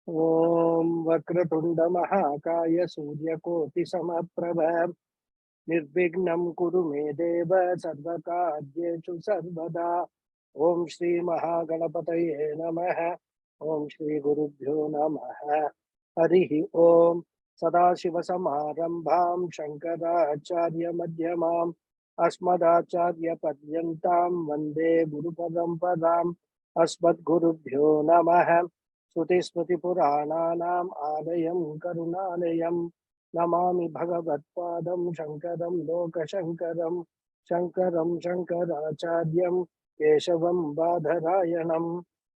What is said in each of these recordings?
ओम वक्रतुंड महाकाय सूर्यकोटि समप्रभ निर्विघ्नं कुरु मे देव सर्वकार्येषु सर्वदा। ओम श्री महागणपतये नमः। ओम श्री गुरुभ्यो नमः। हरि ओम। सदाशिवसमारम्भां शंकराचार्य मध्यमाम् अस्मदाचार्य पर्यन्तां वन्दे गुरुपरम्पराम्। अस्मद्गुरुभ्यो नमः। श्रुतिस्मृतिपुराणानाम् आलयं करुणालयं नमामि भगवत्पादं शंकरं लोकशंकरं शंकरं शंकराचार्यं केशवं बादरायणं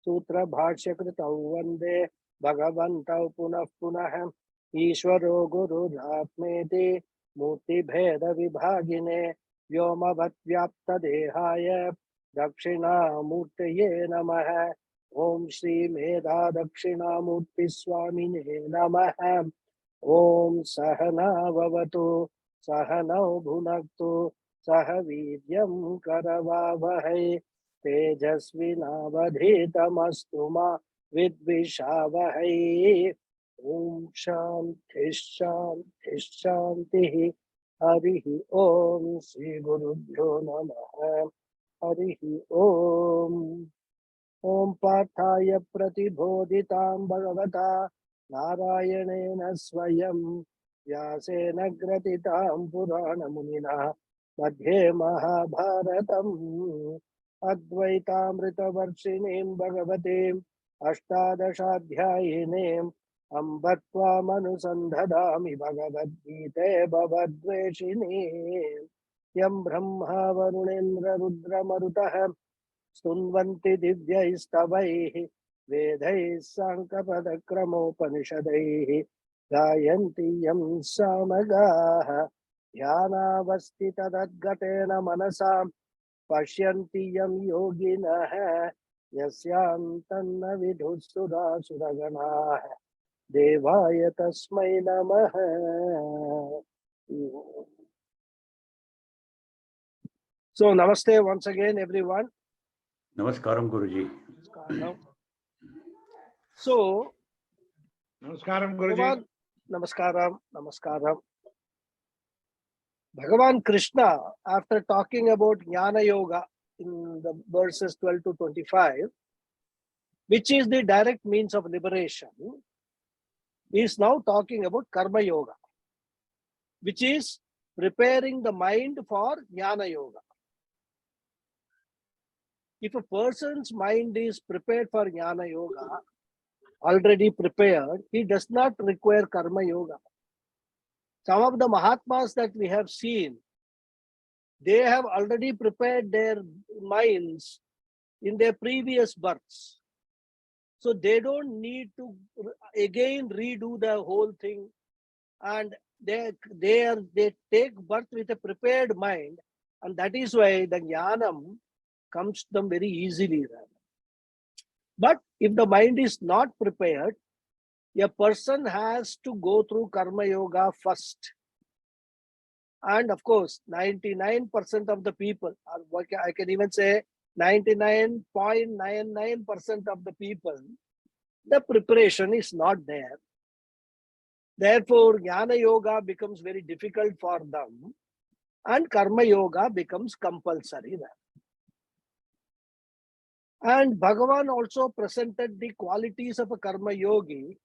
सूत्रभाष्यकृतौ वन्दे भगवन्तौ पुनः पुनः। ईश्वरो गुरुरात्मेति मूर्तिभेदविभागिने व्योमवद्व्याप्तदेहाय दक्षिणामूर्तये नमः। ओम श्री मेधा दक्षिणामूर्ति स्वामिने नमः। ओम सहनाववतु सहनौ भुनक्तु सह वीर्यं करवावहै तेजस्विनावधीतमस्तु मा विद्विषावहै। ओम शांति शांति शांति। हरि ओम श्री गुरुभ्यो नमः। हरि ओम। ओम पार्थाय प्रतिबोधितां भगवता नारायणेन स्वयं व्यासेन ग्रथितां पुराणमुनिना मध्ये महाभारतम् अद्वैतामृतवर्षिणीं भगवतीम् अष्टादशाध्यायिनीम् अम्ब त्वामनुसन्धदामि भगवद्गीते भवद्वेषिणीम्। यं ब्रह्मा वरुणेन्द्र रुद्रमरुतः स्तुन्वन्ति दिव्यैस्तवैः वेदैः साङ्कपदक्रमोपनिषदैः गायन्ति यं सामगाः ध्यानावस्थिततद्गतेन मनसा पश्यन्ति यं योगिनः यस्यान्तन्न विदुः सुरासुरगणाः देवाय तस्मै नमः। So namaste once again everyone. Namaskaram Guruji. So, Namaskaram Guruji. Namaskaram. Bhagavan Krishna, after talking about Jnana Yoga in the verses 12 to 25, which is the direct means of liberation, is now talking about Karma Yoga, which is preparing the mind for Jnana Yoga. If a person's mind is prepared for Jnana Yoga, already prepared, he does not require Karma Yoga. Some of the Mahatmas that we have seen, they have already prepared their minds in their previous births. So they don't need to again redo the whole thing, and they take birth with a prepared mind, and that is why the Jnanam comes to them very easily. But if the mind is not prepared, a person has to go through Karma Yoga first. And of course, 99% of the people, or I can even say 99.99% of the people, the preparation is not there. Therefore, Jnana Yoga becomes very difficult for them, and Karma Yoga becomes compulsory. And Bhagavan also presented the qualities of a Karma Yogi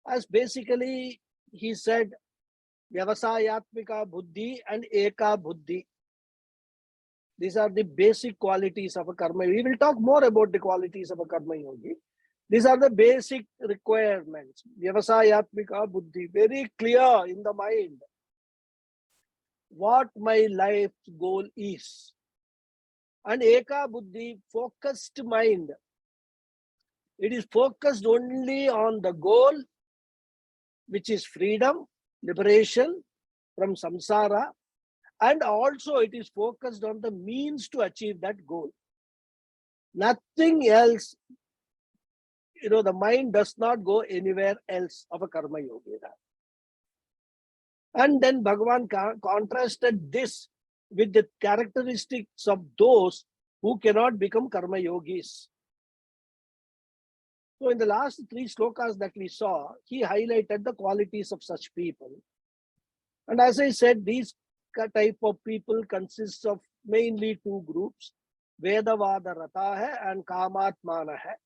as basically, he said, Vyavasayatmika Buddhi and Eka Buddhi. These are the basic qualities of a Karma Yogi. We will talk more about the qualities of a Karma Yogi. These are the basic requirements. Vyavasayatmika Buddhi, very clear in the mind what my life's goal is. And Eka Buddhi, focused mind. It is focused only on the goal, which is freedom, liberation from samsara, and also it is focused on the means to achieve that goal. Nothing else, the mind does not go anywhere else of a Karma Yogi. And then Bhagavan contrasted this with the characteristics of those who cannot become Karma Yogis. So in the last three slokas that we saw, he highlighted the qualities of such people. And as I said, these type of people consists of mainly two groups, Vedavada Rata hai and Kamatmana hai,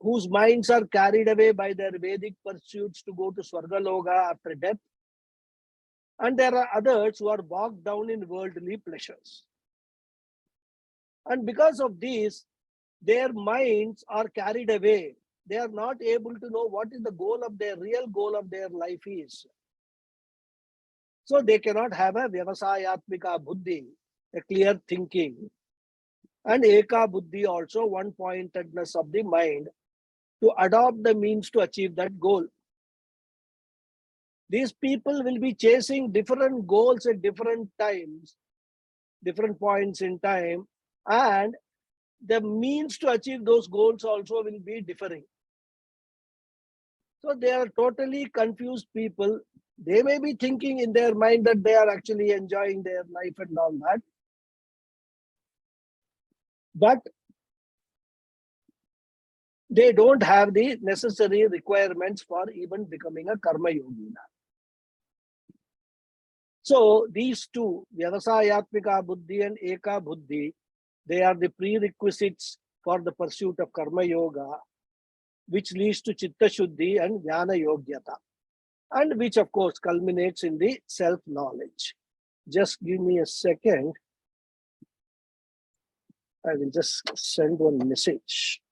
whose minds are carried away by their Vedic pursuits to go to Swargaloka after death. And there are others who are bogged down in worldly pleasures. And because of this, their minds are carried away. They are not able to know what is the goal of their real goal of their life is. So they cannot have a Vyavasayatmika Buddhi, a clear thinking, and Eka Buddhi also, one pointedness of the mind to adopt the means to achieve that goal. These people will be chasing different goals at different times, different points in time, and the means to achieve those goals also will be differing. So they are totally confused people. They may be thinking in their mind that they are actually enjoying their life and all that. But they don't have the necessary requirements for even becoming a karma yogina. So these two, Vyavasayatmika Buddhi and Eka Buddhi, they are the prerequisites for the pursuit of karma yoga, which leads to Chitta Shuddhi and Jnana Yogyata, and which of course culminates in the self-knowledge. Just give me a second. I will just send one message.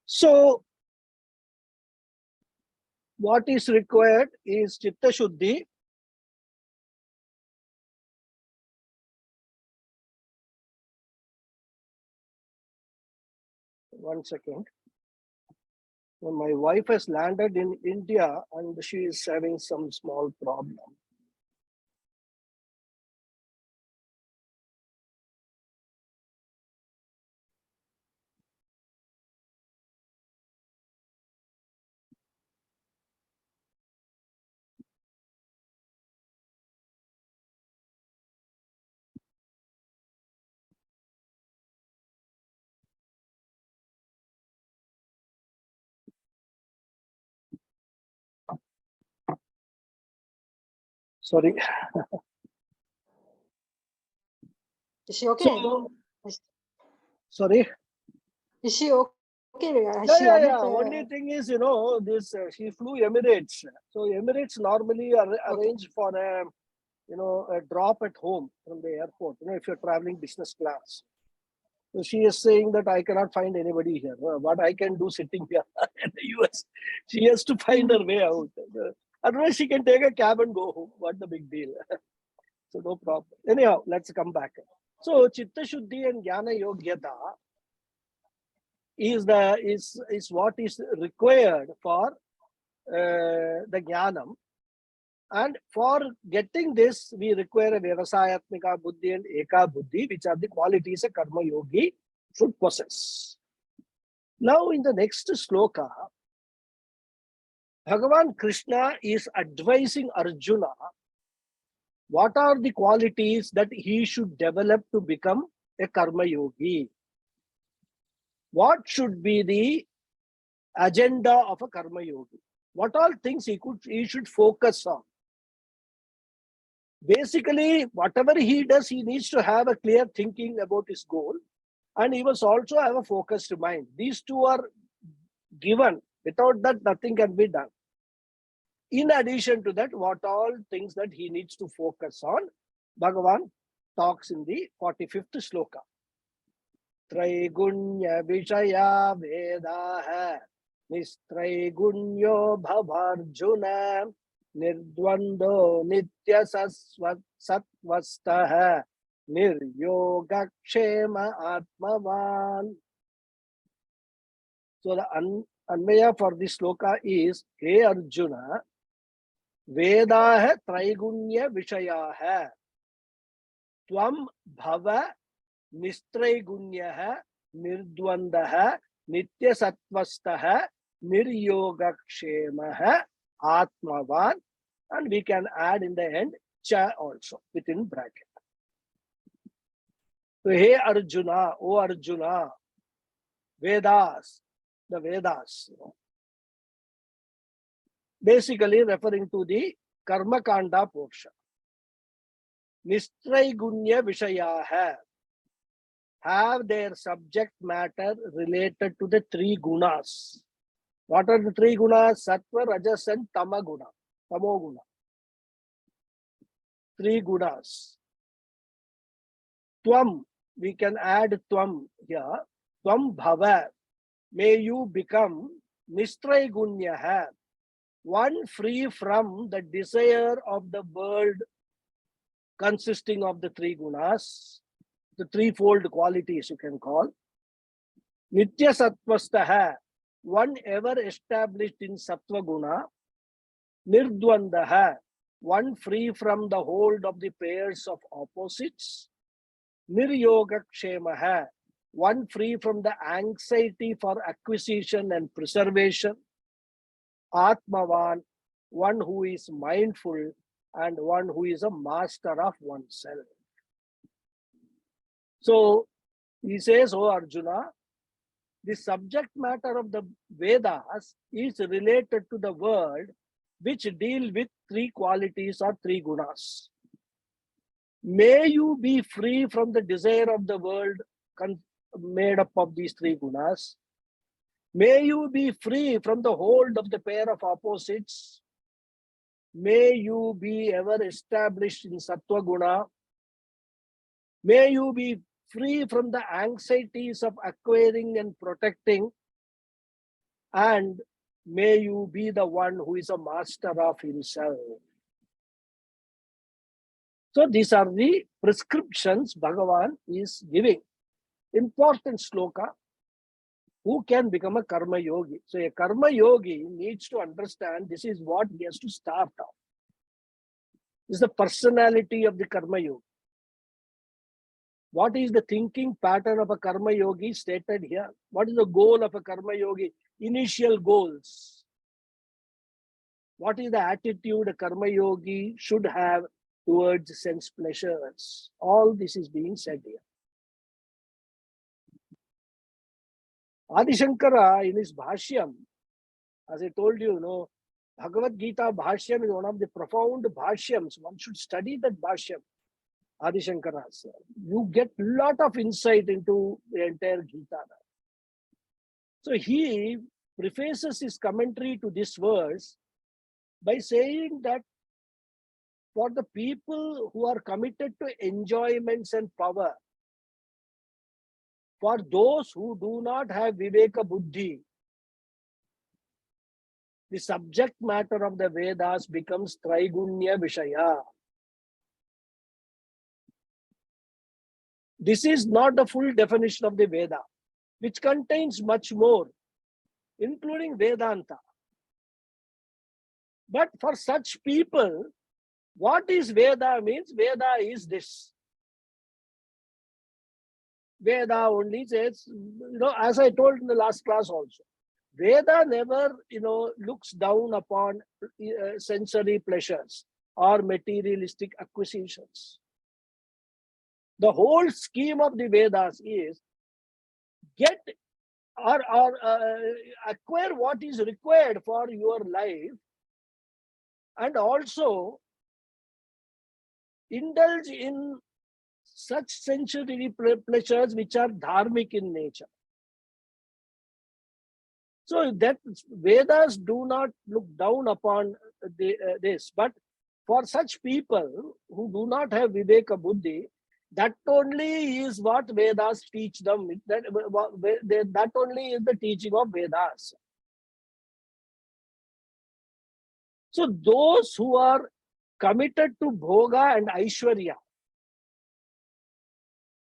So what is required is Chitta Shuddhi. One second. My wife has landed in India and she is having some small problem. Sorry. Is she okay? So, sorry. Is she okay? Has Yeah, she yeah, ordered yeah. the- Only thing is, this she flew Emirates. So Emirates normally arrange for a drop at home from the airport. If you're traveling business class. So she is saying that I cannot find anybody here. What I can do sitting here in the US, she has to find her way out. Otherwise, she can take a cab and go home. What the big deal? So no problem. Anyhow, let's come back. So Chitta Shuddhi and Jnana Yogyata is what is required for the Jnanam. And for getting this, we require a Vyavasayatmika Buddhi and Eka Buddhi, which are the qualities a Karma Yogi should possess. Now, in the next sloka, Bhagavan Krishna is advising Arjuna what are the qualities that he should develop to become a Karma Yogi. What should be the agenda of a Karma Yogi? What all things he should focus on? Basically, whatever he does, he needs to have a clear thinking about his goal, and he must also have a focused mind. These two are given. Without that, nothing can be done. In addition to that, what all things that he needs to focus on, Bhagavan talks in the 45th sloka. Traigunya Vishaya Vedaha Nistraigunyo Bhavarjuna Nirdvando Nitya Satvastaha Niryogakshema Atmavan. So the Anvaya for this sloka is, Hey Arjuna, Vedaha Traigunya Vishayaha. Tvam Bhava Nistraigunya Nirdwandaha Nitya Sattvastaha Niryogakshemaha Atmavan. And we can add in the end Cha also within bracket. So, hey Arjuna, O Arjuna, Vedas, the Vedas, basically referring to the Karma Kanda portion. Nistraigunya Vishayaha have their subject matter related to the three gunas. What are the three gunas? Sattva, Rajas, and Tamaguna. Tamoguna. Three gunas. Tvam, we can add Tvam here. Tvam Bhava. May you become Nistraigunya, one free from the desire of the world consisting of the three gunas, the threefold qualities you can call. Nitya Sattvastaha, one ever established in Sattva Guna. Nirdwandaha, one free from the hold of the pairs of opposites. Niryogakshemaha, one free from the anxiety for acquisition and preservation. Atmavan, one who is mindful and one who is a master of oneself. So he says, O Arjuna, the subject matter of the Vedas is related to the world which deal with three qualities or three gunas. May you be free from the desire of the world made up of these three gunas. May you be free from the hold of the pair of opposites. May you be ever established in Sattva Guna. May you be free from the anxieties of acquiring and protecting. And may you be the one who is a master of himself. So these are the prescriptions Bhagavan is giving. Important sloka. Who can become a karma yogi? So a karma yogi needs to understand this is what he has to start off. This is the personality of the karma yogi. What is the thinking pattern of a karma yogi stated here? What is the goal of a karma yogi? Initial goals. What is the attitude a karma yogi should have towards sense pleasures? All this is being said here. Adi Shankara in his Bhashyam, as I told you, Bhagavad Gita Bhashyam is one of the profound Bhashyams. One should study that Bhashyam, Adi Shankara's. You get a lot of insight into the entire Gita. So he prefaces his commentary to this verse by saying that for the people who are committed to enjoyments and power, for those who do not have Viveka Buddhi, the subject matter of the Vedas becomes Traigunya Vishaya. This is not the full definition of the Veda, which contains much more, including Vedanta. But for such people, what is Veda means? Veda is this. Veda only says, as I told in the last class also, Veda never, looks down upon sensory pleasures or materialistic acquisitions. The whole scheme of the Vedas is get or acquire what is required for your life, and also indulge in such sensory pleasures which are dharmic in nature. So that Vedas do not look down upon this, but for such people who do not have Viveka Buddhi, that only is what Vedas teach them. That only is the teaching of Vedas. So those who are committed to Bhoga and Aishwarya,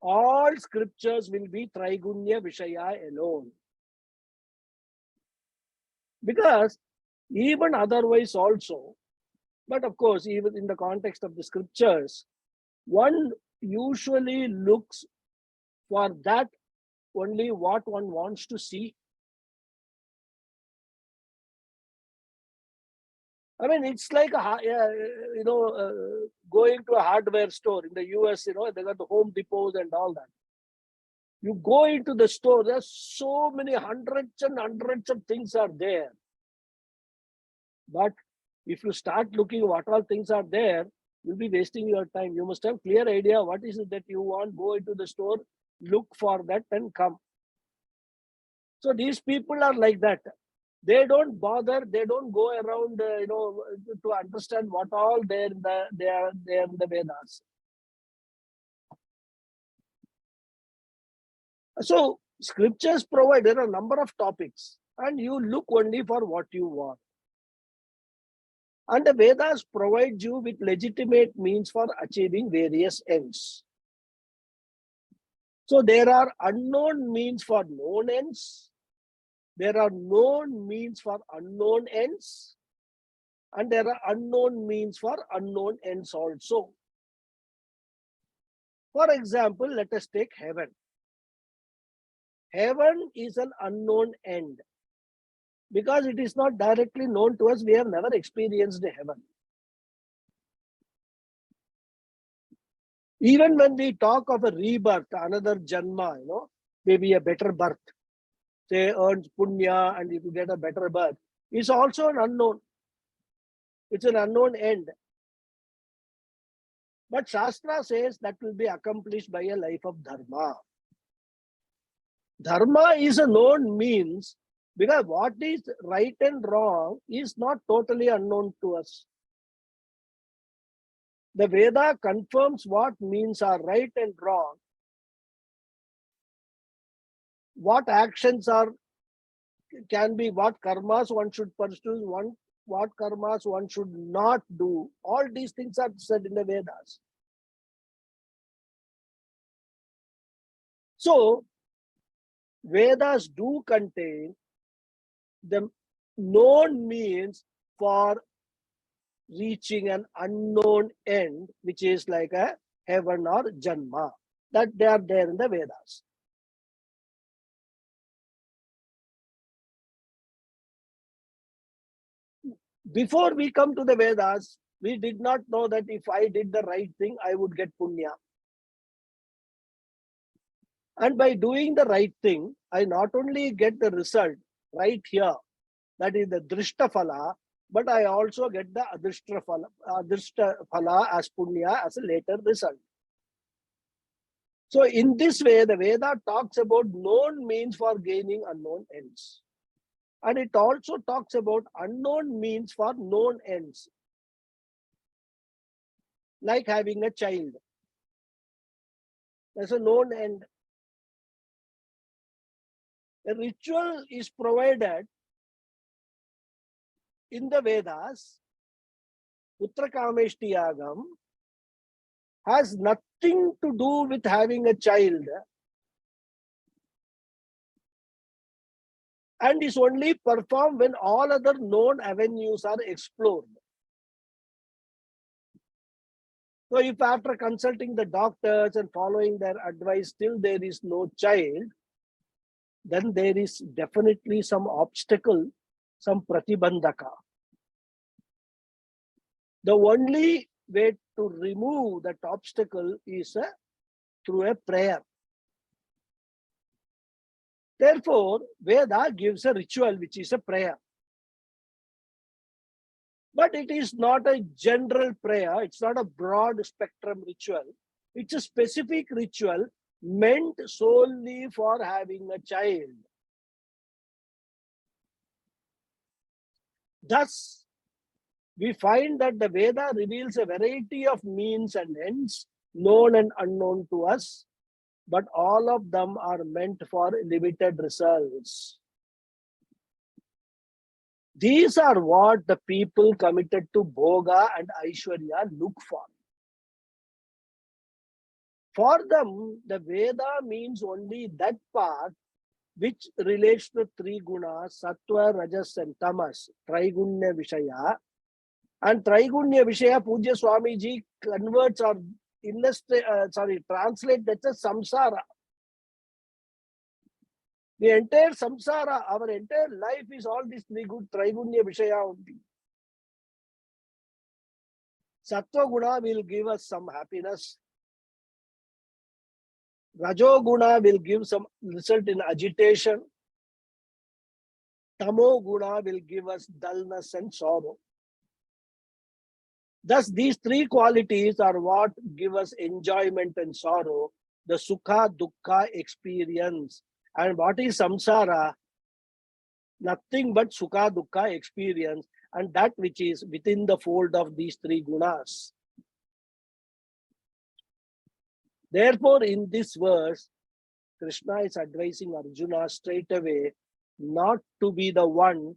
all scriptures will be Traigunya Vishaya alone. Because even otherwise also, But of course, even in the context of the scriptures, one usually looks for that only what one wants to see. I mean, it's like going to a hardware store in the US. They got the Home Depots and all that. You go into the store, there's so many hundreds and hundreds of things are there. But if you start looking what all things are there, you'll be wasting your time. You must have clear idea what is it that you want. Go into the store, look for that and come. So these people are like that. They don't bother. They don't go around, to understand what all they are in the Vedas. So scriptures provide, there are a number of topics and you look only for what you want. And the Vedas provide you with legitimate means for achieving various ends. So there are unknown means for known ends. There are known means for unknown ends. And there are unknown means for unknown ends also. For example, let us take heaven. Heaven is an unknown end. Because it is not directly known to us, we have never experienced heaven. Even when we talk of a rebirth, another janma, maybe a better birth, say earns punya and if you get a better birth, is also an unknown. It's an unknown end. But Shastra says that will be accomplished by a life of dharma. Dharma is a known means because what is right and wrong is not totally unknown to us. The Veda confirms what means are right and wrong, what actions can be, what karmas one should pursue, what karmas one should not do. All these things are said in the Vedas. So, Vedas do contain the known means for reaching an unknown end, which is like a heaven or janma, that they are there in the Vedas. Before we come to the Vedas, we did not know that if I did the right thing, I would get punya. And by doing the right thing, I not only get the result right here, that is the drishta phala, but I also get the adrishta phala as punya as a later result. So in this way, the Veda talks about known means for gaining unknown ends. And it also talks about unknown means for known ends. Like having a child. There's a known end. A ritual is provided in the Vedas. Putra Kameshti Yagam has nothing to do with having a child and is only performed when all other known avenues are explored. So if after consulting the doctors and following their advice still there is no child, then there is definitely some obstacle, some pratibandhaka. The only way to remove that obstacle is through a prayer. Therefore, Veda gives a ritual which is a prayer. But it is not a general prayer. It's not a broad spectrum ritual. It's a specific ritual meant solely for having a child. Thus, we find that the Veda reveals a variety of means and ends, known and unknown to us, but all of them are meant for limited results. These are what the people committed to Bhoga and Aishwarya look for. For them, the Veda means only that part which relates to three gunas, sattva, rajas and tamas, trigunya vishaya, And Traigunya Vishaya Puja Swamiji converts or translate that as samsara. The entire samsara, our entire life is all these three good Traigunya Vishaya only. Sattva Guna will give us some happiness. Rajo Guna will give some result in agitation. Tamo Guna will give us dullness and sorrow. Thus, these three qualities are what give us enjoyment and sorrow, the sukha, dukkha experience. And what is samsara? Nothing but sukha, dukkha experience, and that which is within the fold of these three gunas. Therefore, in this verse, Krishna is advising Arjuna straight away not to be the one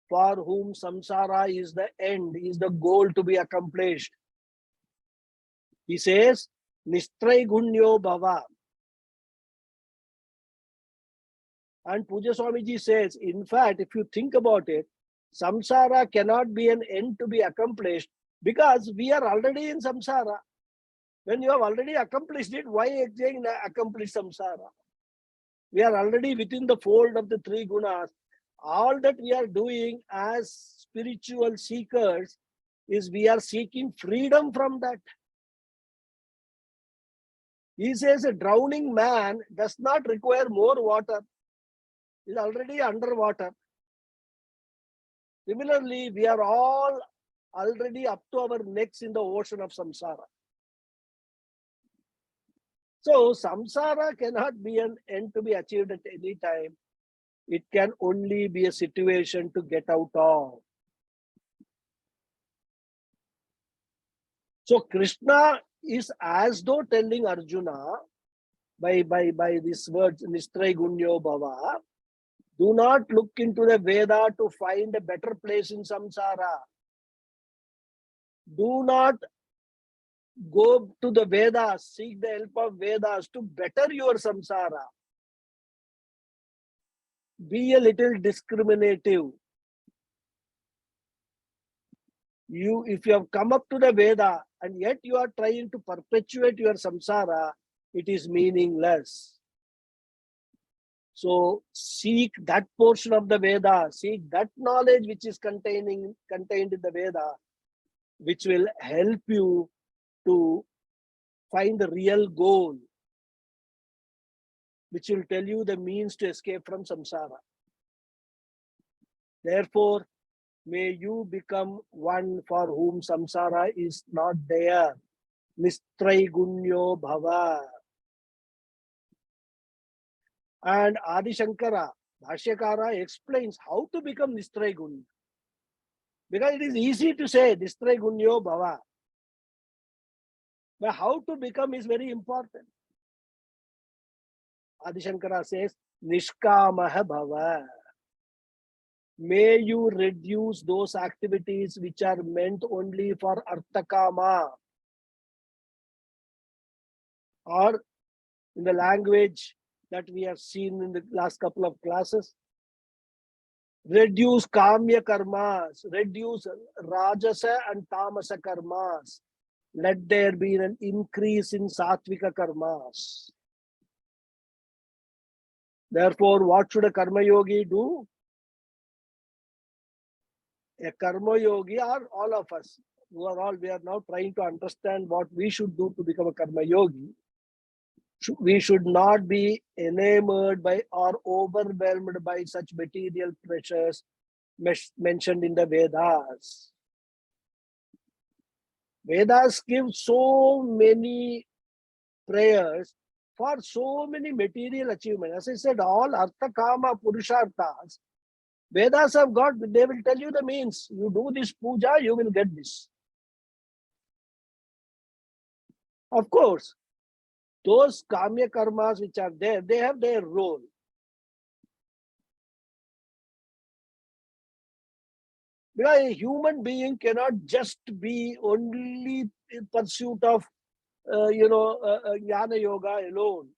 for whom samsara is the end, is the goal to be accomplished. He says, Nistraigunyo bhava. And Puja Swamiji says, in fact, if you think about it, samsara cannot be an end to be accomplished because we are already in samsara. When you have already accomplished it, why again accomplish samsara? We are already within the fold of the three gunas. All that we are doing as spiritual seekers is we are seeking freedom from that. He says a drowning man does not require more water. He is already underwater. Similarly, we are all already up to our necks in the ocean of samsara. So, samsara cannot be an end to be achieved at any time. It can only be a situation to get out of. So, Krishna is as though telling Arjuna by these words, Nistraigunyo bhava, do not look into the Veda to find a better place in samsara. Do not go to the Vedas, seek the help of Vedas to better your samsara. Be a little discriminative. If you have come up to the Veda and yet you are trying to perpetuate your samsara, it is meaningless. So seek that portion of the Veda, seek that knowledge which is contained in the Veda, which will help you to find the real goal, which will tell you the means to escape from samsara. Therefore, may you become one for whom samsara is not there. Nistraigunyo bhava. And Adi Shankara, Bhashyakara, explains how to become Nistraigunyo. Because it is easy to say Nistraigunyo bhava. But how to become is very important. Adi Shankara says, Nishkamaha bhava. May you reduce those activities which are meant only for arthakama. Or in the language that we have seen in the last couple of classes, reduce kamya karmas, reduce rajasa and tamasa karmas. Let there be an increase in sattvika karmas. Therefore, what should a karma yogi do? A karma yogi are all of us we are now trying to understand what we should do to become a karma yogi. We should not be enamored by or overwhelmed by such material pressures mentioned in the Vedas. Vedas give so many prayers for so many material achievements. As I said, all artha, kama, purusharthas, Vedas have got, they will tell you the means. You do this puja, you will get this. Of course, those kamya karmas which are there, they have their role. Because a human being cannot just be only in pursuit of, jnana yoga alone.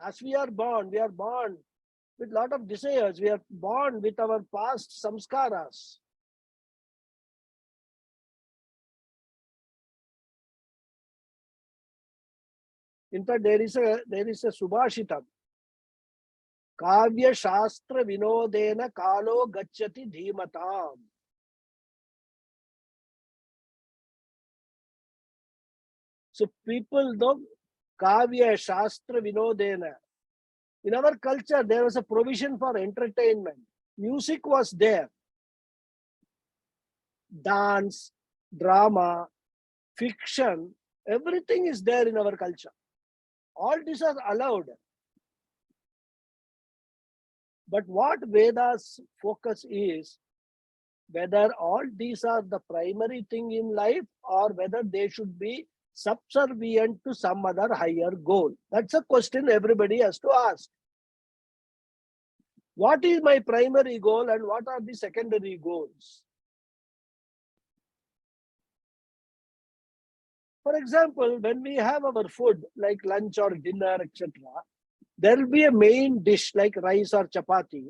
As we are born with a lot of desires. We are born with our past samskaras. In fact, there is a Subhashitam. Kavya Shastra Vinodena Kalo Gacchati Dhimatam. So people know Kavya Shastra Vinodena. In our culture, there was a provision for entertainment. Music was there. Dance, drama, fiction, everything is there in our culture. All these are allowed. But what Vedas focus is whether all these are the primary thing in life or whether they should be subservient to some other higher goal. That's a question everybody has to ask. What is my primary goal and what are the secondary goals? For example, when we have our food like lunch or dinner, etc., there will be a main dish like rice or chapati,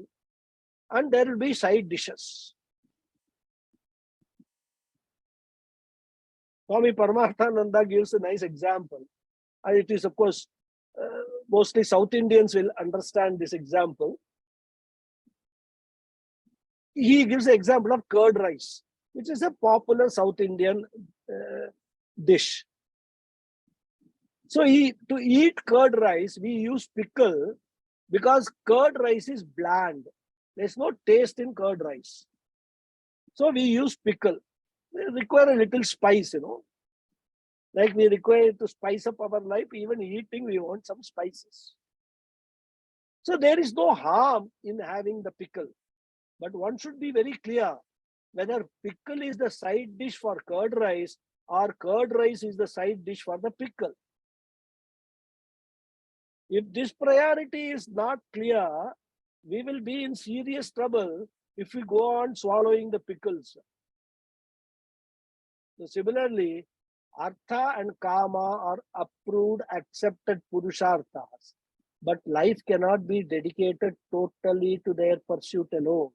and there will be side dishes. Swami Paramarthananda gives a nice example, and it is, of course, mostly South Indians will understand this example. He gives the example of curd rice, which is a popular South Indian dish. So to eat curd rice, we use pickle because curd rice is bland. There's no taste in curd rice. So we use pickle. We require a little spice, Like we require to spice up our life, even eating, we want some spices. So there is no harm in having the pickle. But one should be very clear whether pickle is the side dish for curd rice or curd rice is the side dish for the pickle. If this priority is not clear, we will be in serious trouble if we go on swallowing the pickles. So similarly, Artha and Kama are approved, accepted Purusharthas. But life cannot be dedicated totally to their pursuit alone.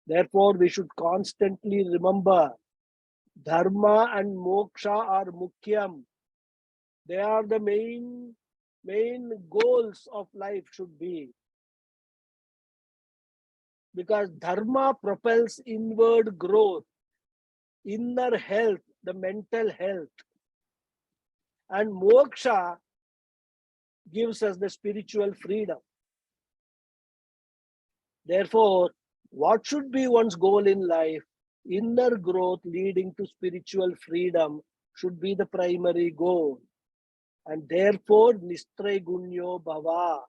Therefore, we should constantly remember Dharma and Moksha are Mukhyam. They are the main goals of life should be. Because Dharma propels inward growth, inner health, the mental health. And Moksha gives us the spiritual freedom. Therefore, what should be one's goal in life? Inner growth leading to spiritual freedom should be the primary goal. And therefore, Nistray Gunyo Bhava,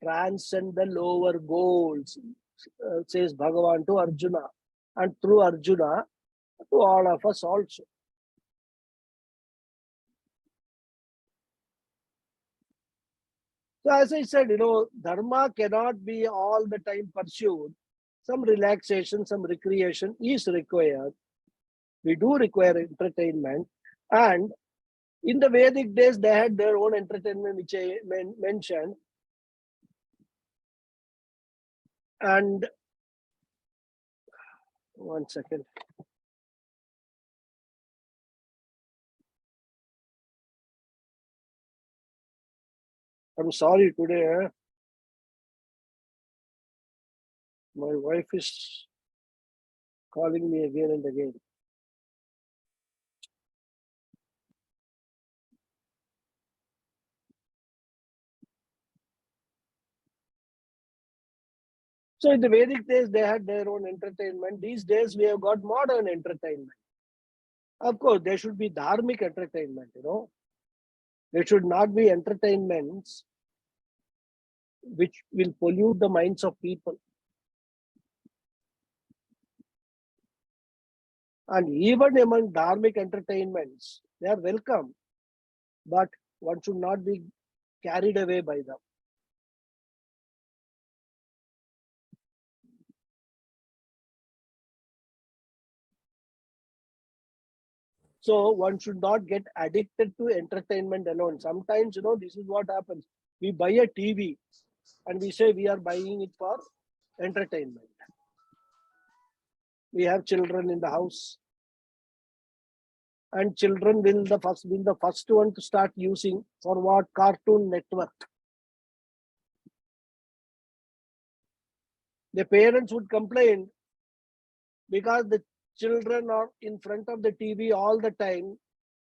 transcend the lower goals, says Bhagavan to Arjuna. And through Arjuna, to all of us also. So as I said, Dharma cannot be all the time pursued. Some relaxation, some recreation is required. We do require entertainment. And in the Vedic days, they had their own entertainment, which I mentioned. And one second. I'm sorry today. My wife is calling me again and again. So in the Vedic days, they had their own entertainment. These days, we have got modern entertainment. Of course, there should be dharmic entertainment, There should not be entertainments which will pollute the minds of people. And even among dharmic entertainments, they are welcome. But one should not be carried away by them. So one should not get addicted to entertainment alone. Sometimes, this is what happens. We buy a TV and we say we are buying it for entertainment. We have children in the house. and children will the first one to start using for what? Cartoon Network. The parents would complain because the children are in front of the TV all the time,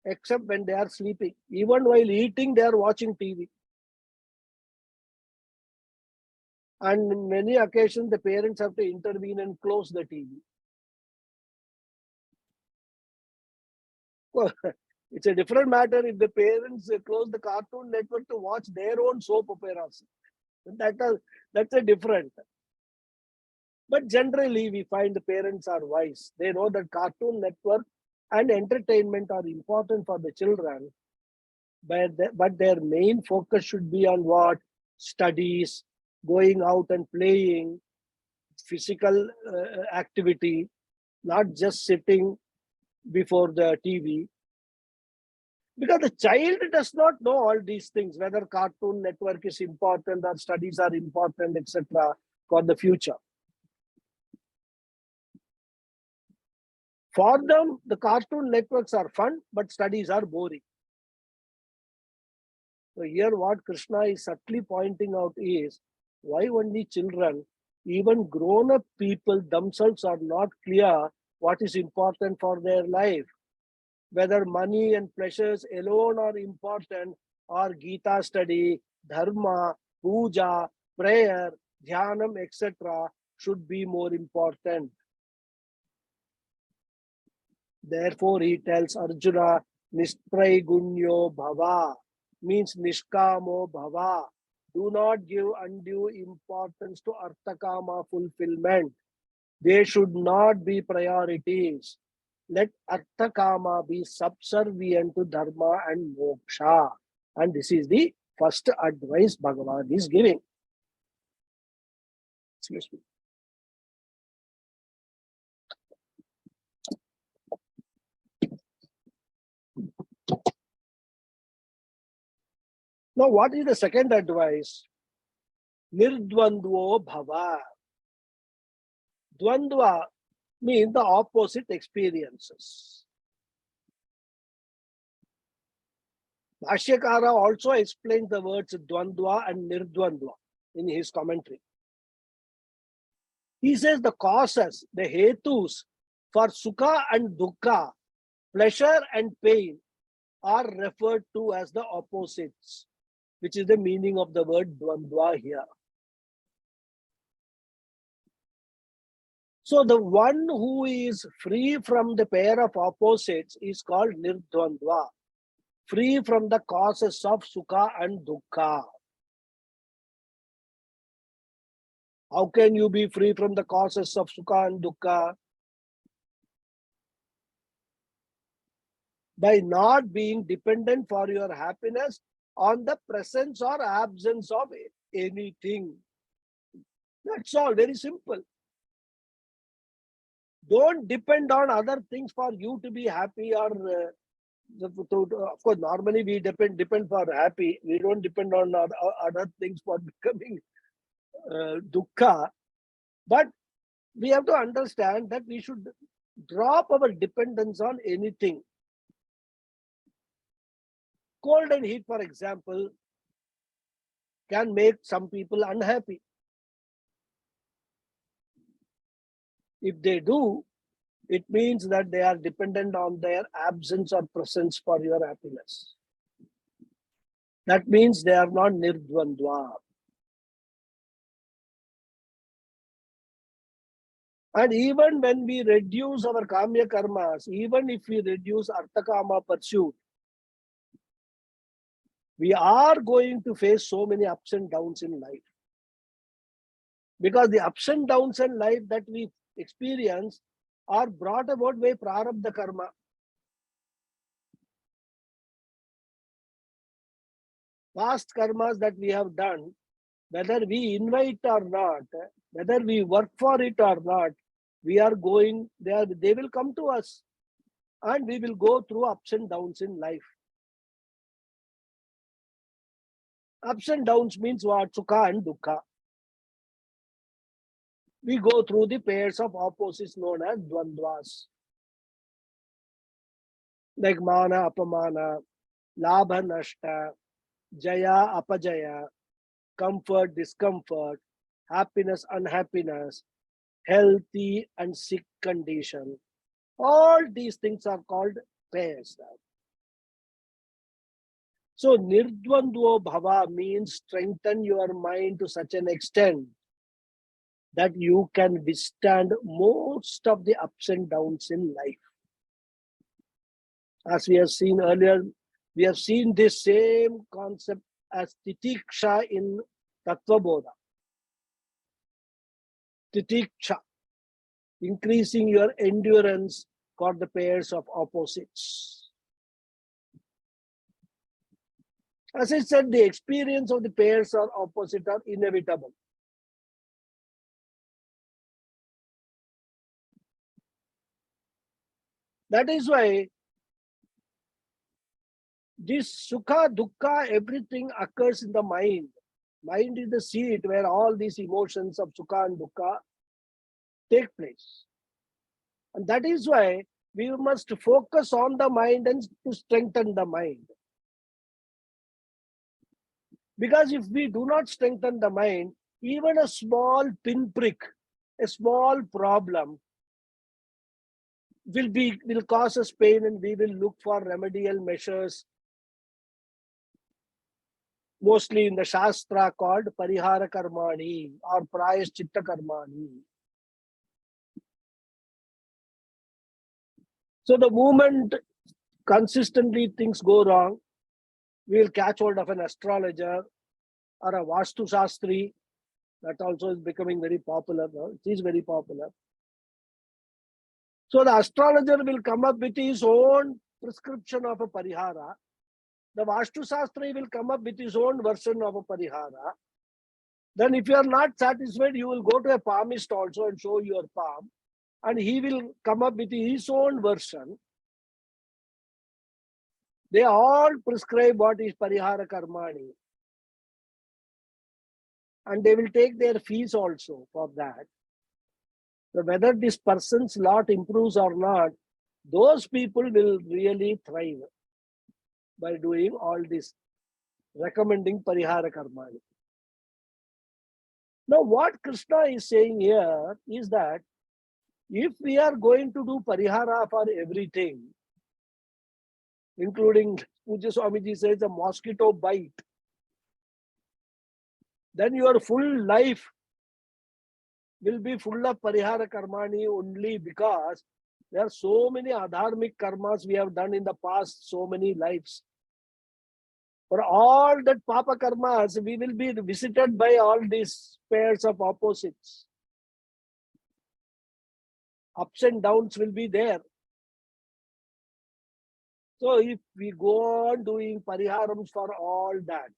except when they are sleeping. Even while eating, they are watching TV. And in many occasions, the parents have to intervene and close the TV. Well, it's a different matter if the parents close the Cartoon Network to watch their own soap operas. That's a different. But generally, we find the parents are wise. They know that Cartoon Network and entertainment are important for the children, but their main focus should be on what? Studies, going out and playing, physical activity, not just sitting before the TV. Because the child does not know all these things, whether Cartoon Network is important or studies are important, etc., for the future. For them, the Cartoon Networks are fun, but studies are boring. So here what Krishna is subtly pointing out is why only children, even grown-up people themselves are not clear what is important for their life. Whether money and pleasures alone are important, or Gita study, dharma, puja, prayer, dhyanam, etc. should be more important. Therefore, he tells Arjuna, Nishpragunyo bhava, means nishkamo bhava. Do not give undue importance to arthakama fulfillment. They should not be priorities. Let arthakama be subservient to dharma and moksha. And this is the first advice Bhagawad is giving. Excuse me. Now, what is the second advice? Nirdvandvo bhava. Dvandva means the opposite experiences. Bhashyakara also explains the words dvandva and nirdvandva in his commentary. He says the causes, the hetus for sukha and dukkha, pleasure and pain, are referred to as the opposites, which is the meaning of the word dvandva here. So the one who is free from the pair of opposites is called nirdvandva, free from the causes of sukha and dukkha. How can you be free from the causes of sukha and dukkha? By not being dependent for your happiness on the presence or absence of anything. That's all, very simple. Don't depend on other things for you to be happy or of course, normally we depend for happy. We don't depend on other things for becoming dukkha. But we have to understand that we should drop our dependence on anything. Cold and heat, for example, can make some people unhappy. If they do, it means that they are dependent on their absence or presence for your happiness. That means they are not nirdvandva. And even when we reduce our kamya karmas, even if we reduce arthakama pursuit, we are going to face so many ups and downs in life. Because the ups and downs in life that we experience are brought about by prarabdha karma. Past karmas that we have done, whether we invite or not, whether we work for it or not, we are going, they will come to us and we will go through ups and downs in life. Ups and downs means what? Sukha and dukkha. We go through the pairs of opposites known as dvandvas. like mana, apamana, labha, nashta, jaya, apajaya, comfort, discomfort, happiness, unhappiness, healthy and sick condition. All these things are called pairs. So nirdvandvo bhava means strengthen your mind to such an extent that you can withstand most of the ups and downs in life. As we have seen earlier, we have seen this same concept as titiksha in Tattva Bodha. Titiksha, increasing your endurance for the pairs of opposites. As I said, the experience of the pairs or opposite are inevitable. That is why this sukha, dukkha, everything occurs in the mind. Mind is the seat where all these emotions of sukha and dukkha take place. And that is why we must focus on the mind and to strengthen the mind. Because if we do not strengthen the mind, even a small pinprick, a small problem will cause us pain, and we will look for remedial measures, mostly in the Shastra called Parihara Karmani or Prayaschitta Karmani. So the moment consistently things go wrong, we will catch hold of an astrologer or a Vastu Shastri. That also is becoming very popular now. It is very popular. So the astrologer will come up with his own prescription of a parihara. The Vastu Shastri will come up with his own version of a parihara. Then if you are not satisfied, you will go to a palmist also and show your palm. And he will come up with his own version. They all prescribe what is parihara karmani. And they will take their fees also for that. So whether this person's lot improves or not, those people will really thrive by doing all this, recommending parihara karmani. Now what Krishna is saying here is that if we are going to do parihara for everything, including, Pujya Swamiji says, a mosquito bite, then your full life will be full of parihara karmani only because there are so many adharmic karmas we have done in the past, so many lives. For all that papa karmas, we will be visited by all these pairs of opposites. Ups and downs will be there. So if we go on doing pariharams for all that,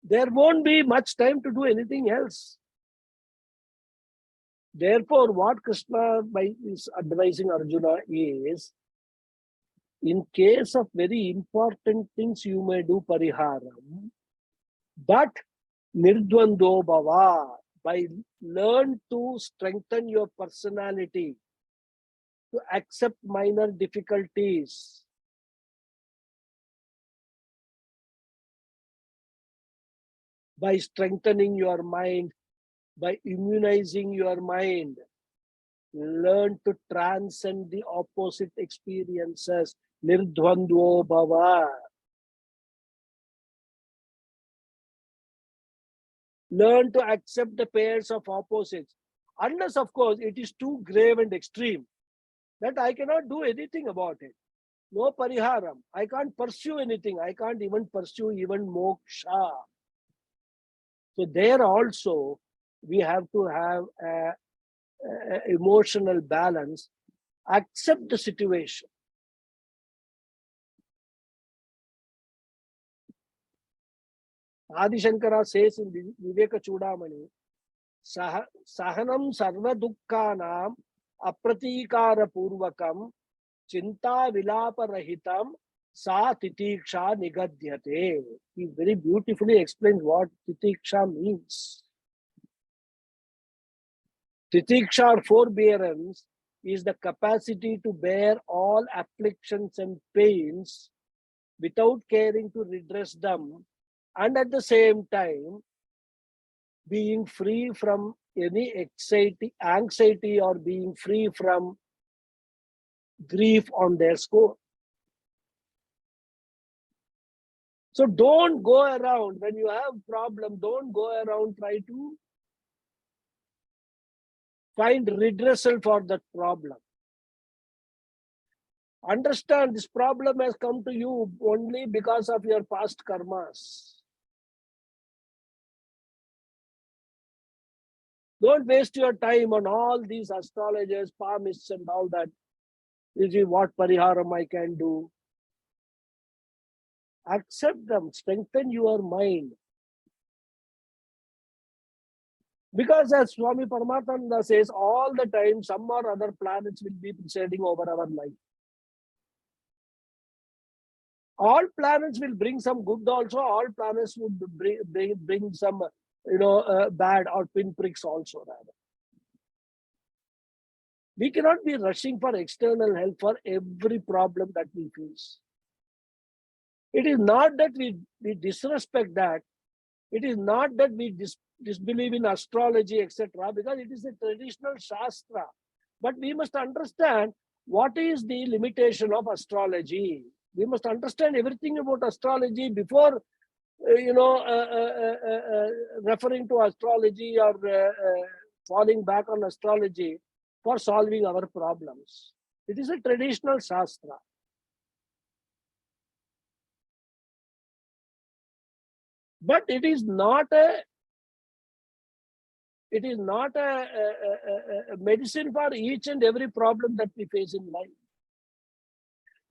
there won't be much time to do anything else. Therefore, what Krishna is advising Arjuna is, in case of very important things, you may do pariharam, but nirdvando bhava, learn to strengthen your personality to accept minor difficulties. By strengthening your mind, by immunizing your mind, learn to transcend the opposite experiences. Nirdvandvo bhava. Learn to accept the pairs of opposites. Unless, of course, it is too grave and extreme that I cannot do anything about it. No pariharam. I can't pursue anything. I can't even pursue even moksha. So there also, we have to have a emotional balance. Accept the situation. Adi Shankara says in Viveka Chudamani, Sahanam sarva dukkhanam apratikara purvakam chinta vilapa rahitam sa titiksha nigadyate. He very beautifully explains what titiksha means. Titiksha or forbearance is the capacity to bear all afflictions and pains without caring to redress them, and at the same time being free from any anxiety or being free from grief on their score. So don't go around when you have problem, don't go around try to find redressal for that problem. Understand this problem has come to you only because of your past karmas. Don't waste your time on all these astrologers, palmists and all that. You see what pariharam I can do. Accept them, strengthen your mind. Because as Swami Paramatmananda says, all the time some or other planets will be presiding over our life. All planets will bring some good also, all planets will bring some bad or pinpricks also rather. We cannot be rushing for external help for every problem that we face. It is not that we disrespect that. It is not that we disbelieve in astrology, etc., because it is a traditional shastra. But we must understand what is the limitation of astrology. We must understand everything about astrology before, referring to astrology or falling back on astrology for solving our problems. It is a traditional shastra. But it is not a medicine for each and every problem that we face in life.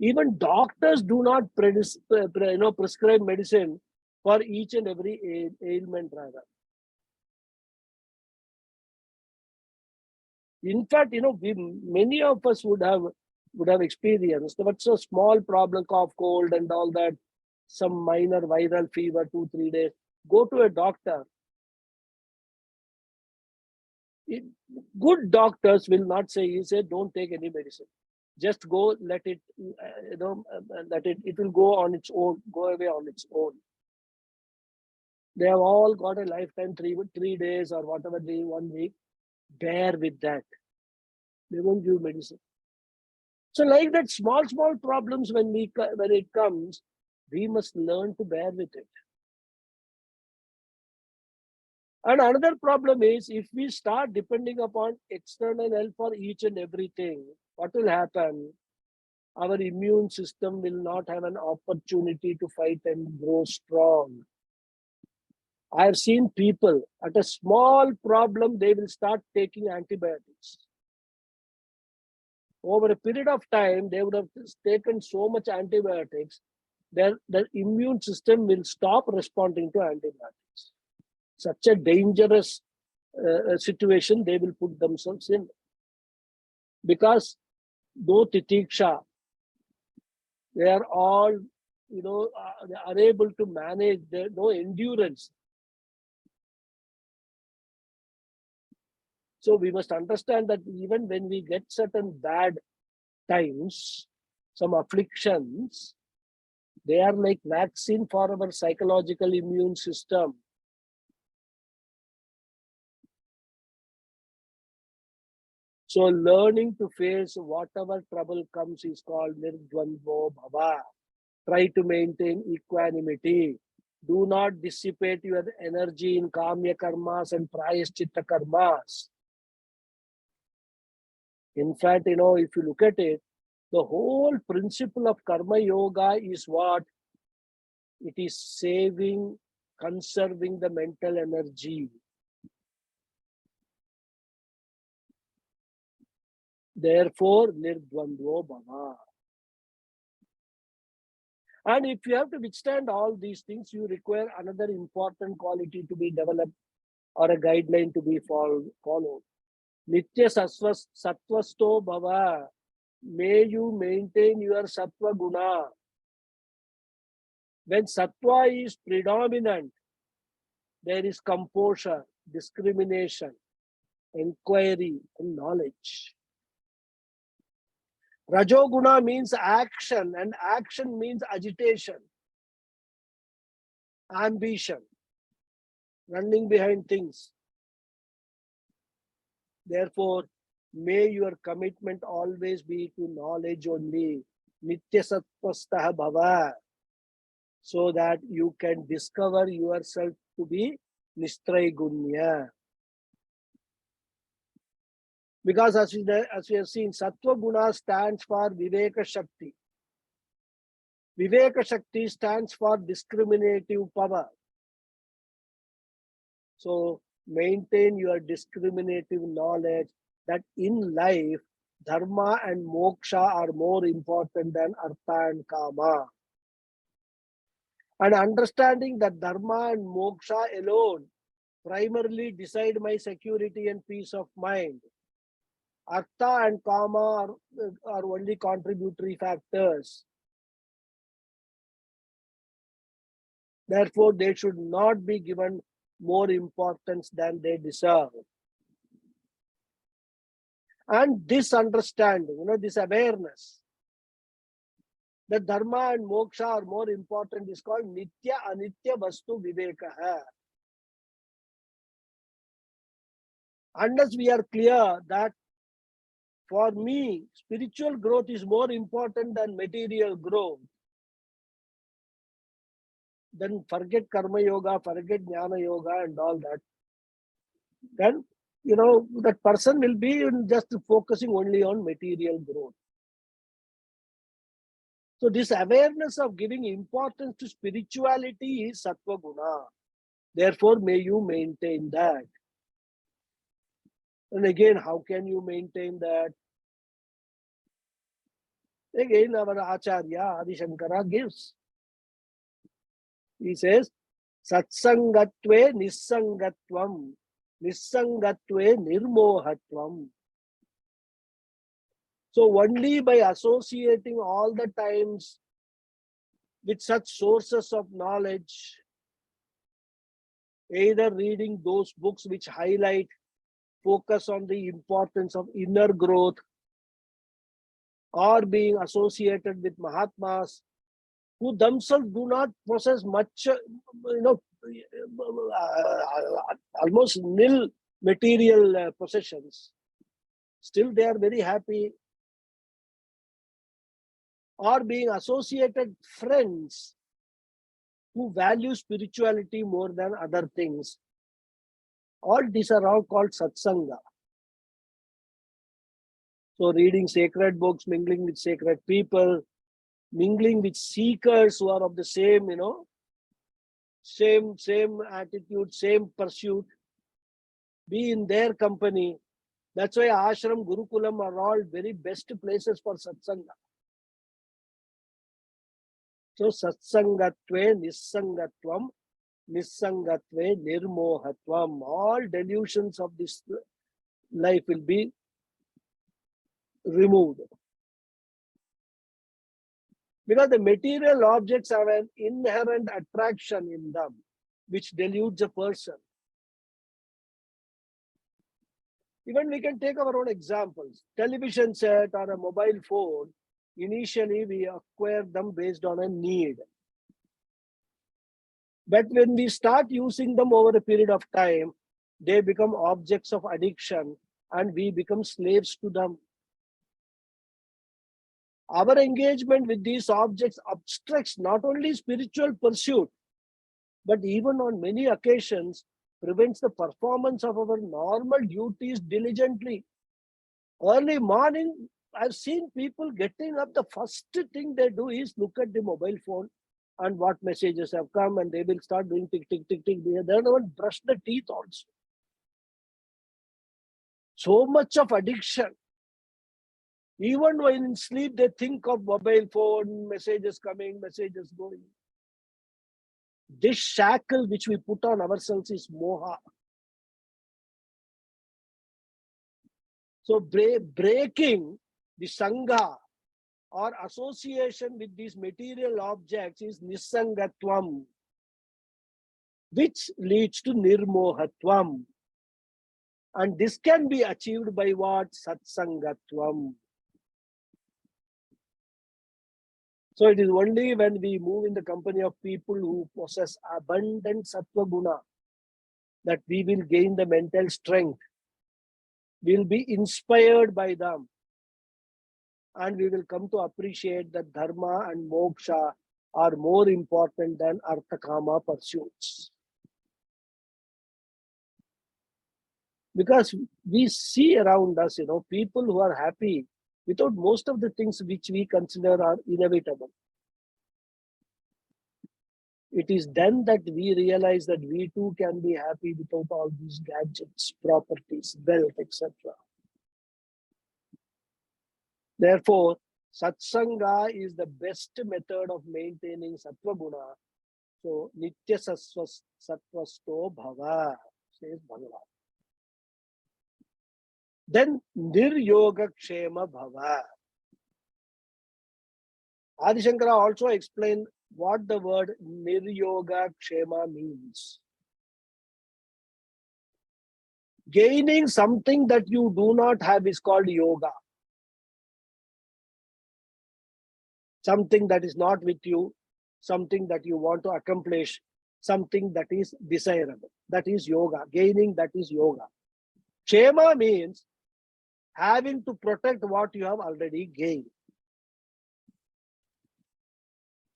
Even doctors do not prescribe medicine for each and every ailment rather. In fact, many of us would have experienced what's a small problem, cough, cold and all that, some minor viral fever, 2-3 days. Go to a doctor. Good doctors will not say, he said, don't take any medicine. Just go, let it, it will go on its own, go away on its own. They have all got a lifetime, 3 days or whatever day, 1 week. Bear with that. They won't give medicine. So like that, small problems when it comes, we must learn to bear with it. And another problem is, if we start depending upon external help for each and everything, what will happen? Our immune system will not have an opportunity to fight and grow strong. I have seen people, at a small problem, they will start taking antibiotics. Over a period of time, they would have taken so much antibiotics, their immune system will stop responding to antibiotics. Such a dangerous situation they will put themselves in. Because no titiksha, they are all, they are able to manage, no endurance. So we must understand that even when we get certain bad times, some afflictions, they are like vaccine for our psychological immune system. So learning to face whatever trouble comes is called nirdvandvo bhava. Try to maintain equanimity. Do not dissipate your energy in kamya karmas and prayaschitta karmas. In fact, if you look at it, the whole principle of karma yoga is what? It is conserving the mental energy. Therefore, nirdvandvo bhava. And if you have to withstand all these things, you require another important quality to be developed or a guideline to be followed. Nitya sattvasto bhava. May you maintain your sattva guna. When sattva is predominant, there is composure, discrimination, inquiry, and knowledge. Rajoguna means action, and action means agitation, ambition, running behind things. Therefore, may your commitment always be to knowledge only. Nitya sattvastaha bhava. So that you can discover yourself to be Nistraigunya. Because as we have seen, Sattva Guna stands for Viveka Shakti. Viveka Shakti stands for discriminative power. So maintain your discriminative knowledge that in life, dharma and moksha are more important than artha and kama. And understanding that dharma and moksha alone primarily decide my security and peace of mind. Artha and kama are only contributory factors. Therefore, they should not be given more importance than they deserve. And this understanding, this awareness that dharma and moksha are more important is called Nitya Anitya Vastu Viveka. Unless we are clear that for me, spiritual growth is more important than material growth, then forget karma yoga, forget jnana yoga and all that. Then, that person will be just focusing only on material growth. So this awareness of giving importance to spirituality is Sattva Guna. Therefore, may you maintain that. And again, how can you maintain that? Again, our Acharya, Adi Shankara gives. He says, Satsangatve Nissangatvam, Nissangatve Nirmohatvam. So only by associating all the times with such sources of knowledge, either reading those books which highlight, focus on the importance of inner growth, or being associated with Mahatmas who themselves do not possess much, almost nil material possessions. Still, they are very happy. Or being associated friends who value spirituality more than other things. All these are all called satsanga. So reading sacred books, mingling with sacred people, mingling with seekers who are of the same, same attitude, same pursuit, be in their company. That's why ashram, gurukulam are all very best places for satsanga. So satsangatve nissangatvam, nissangatve nirmohatvam. All delusions of this life will be removed. Because the material objects have an inherent attraction in them, which deludes a person. Even we can take our own examples. Television set or a mobile phone, initially we acquire them based on a need. But when we start using them over a period of time, they become objects of addiction and we become slaves to them. Our engagement with these objects obstructs not only spiritual pursuit, but even on many occasions prevents the performance of our normal duties diligently. Early morning, I've seen people getting up, the first thing they do is look at the mobile phone and what messages have come, and they will start doing tick, tick, tick, tick. They don't even brush the teeth also. So much of addiction. Even when in sleep, they think of mobile phone, messages coming, messages going. This shackle which we put on ourselves is moha. So breaking the sangha or association with these material objects is nissangatvam, which leads to nirmohatvam. And this can be achieved by what? Satsangatvam. So it is only when we move in the company of people who possess abundant sattva guna that we will gain the mental strength. We will be inspired by them. And we will come to appreciate that dharma and moksha are more important than artha-kama pursuits. Because we see around us, people who are happy without most of the things which we consider are inevitable. It is then that we realize that we too can be happy without all these gadgets, properties, wealth, etc. Therefore, satsanga is the best method of maintaining sattva guna. So, nitya sattvasto bhava, says Bhagawad. Then, niryoga kshema bhava. Adi Shankara also explained what the word niryoga kshema means. Gaining something that you do not have is called yoga. Something that is not with you, something that you want to accomplish, something that is desirable. That is yoga. Gaining, that is yoga. Kshema means having to protect what you have already gained.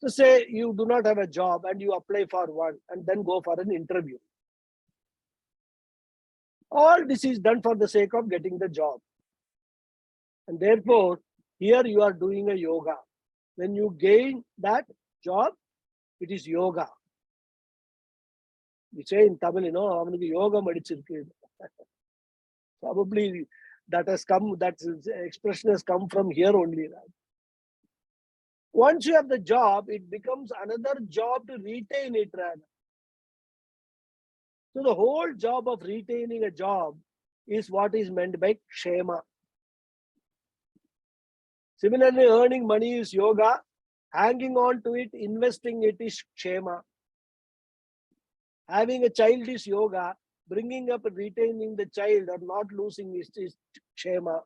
So say you do not have a job and you apply for one and then go for an interview. All this is done for the sake of getting the job. And therefore, here you are doing a yoga. When you gain that job, it is yoga. We say in Tamil, yoga madichirukku. Probably that expression has come from here only. Right? Once you have the job, it becomes another job to retain it. Rather. So the whole job of retaining a job is what is meant by kshema. Similarly, earning money is yoga. Hanging on to it, investing it is kshema. Having a child is yoga. Bringing up and retaining the child or not losing it is kshema.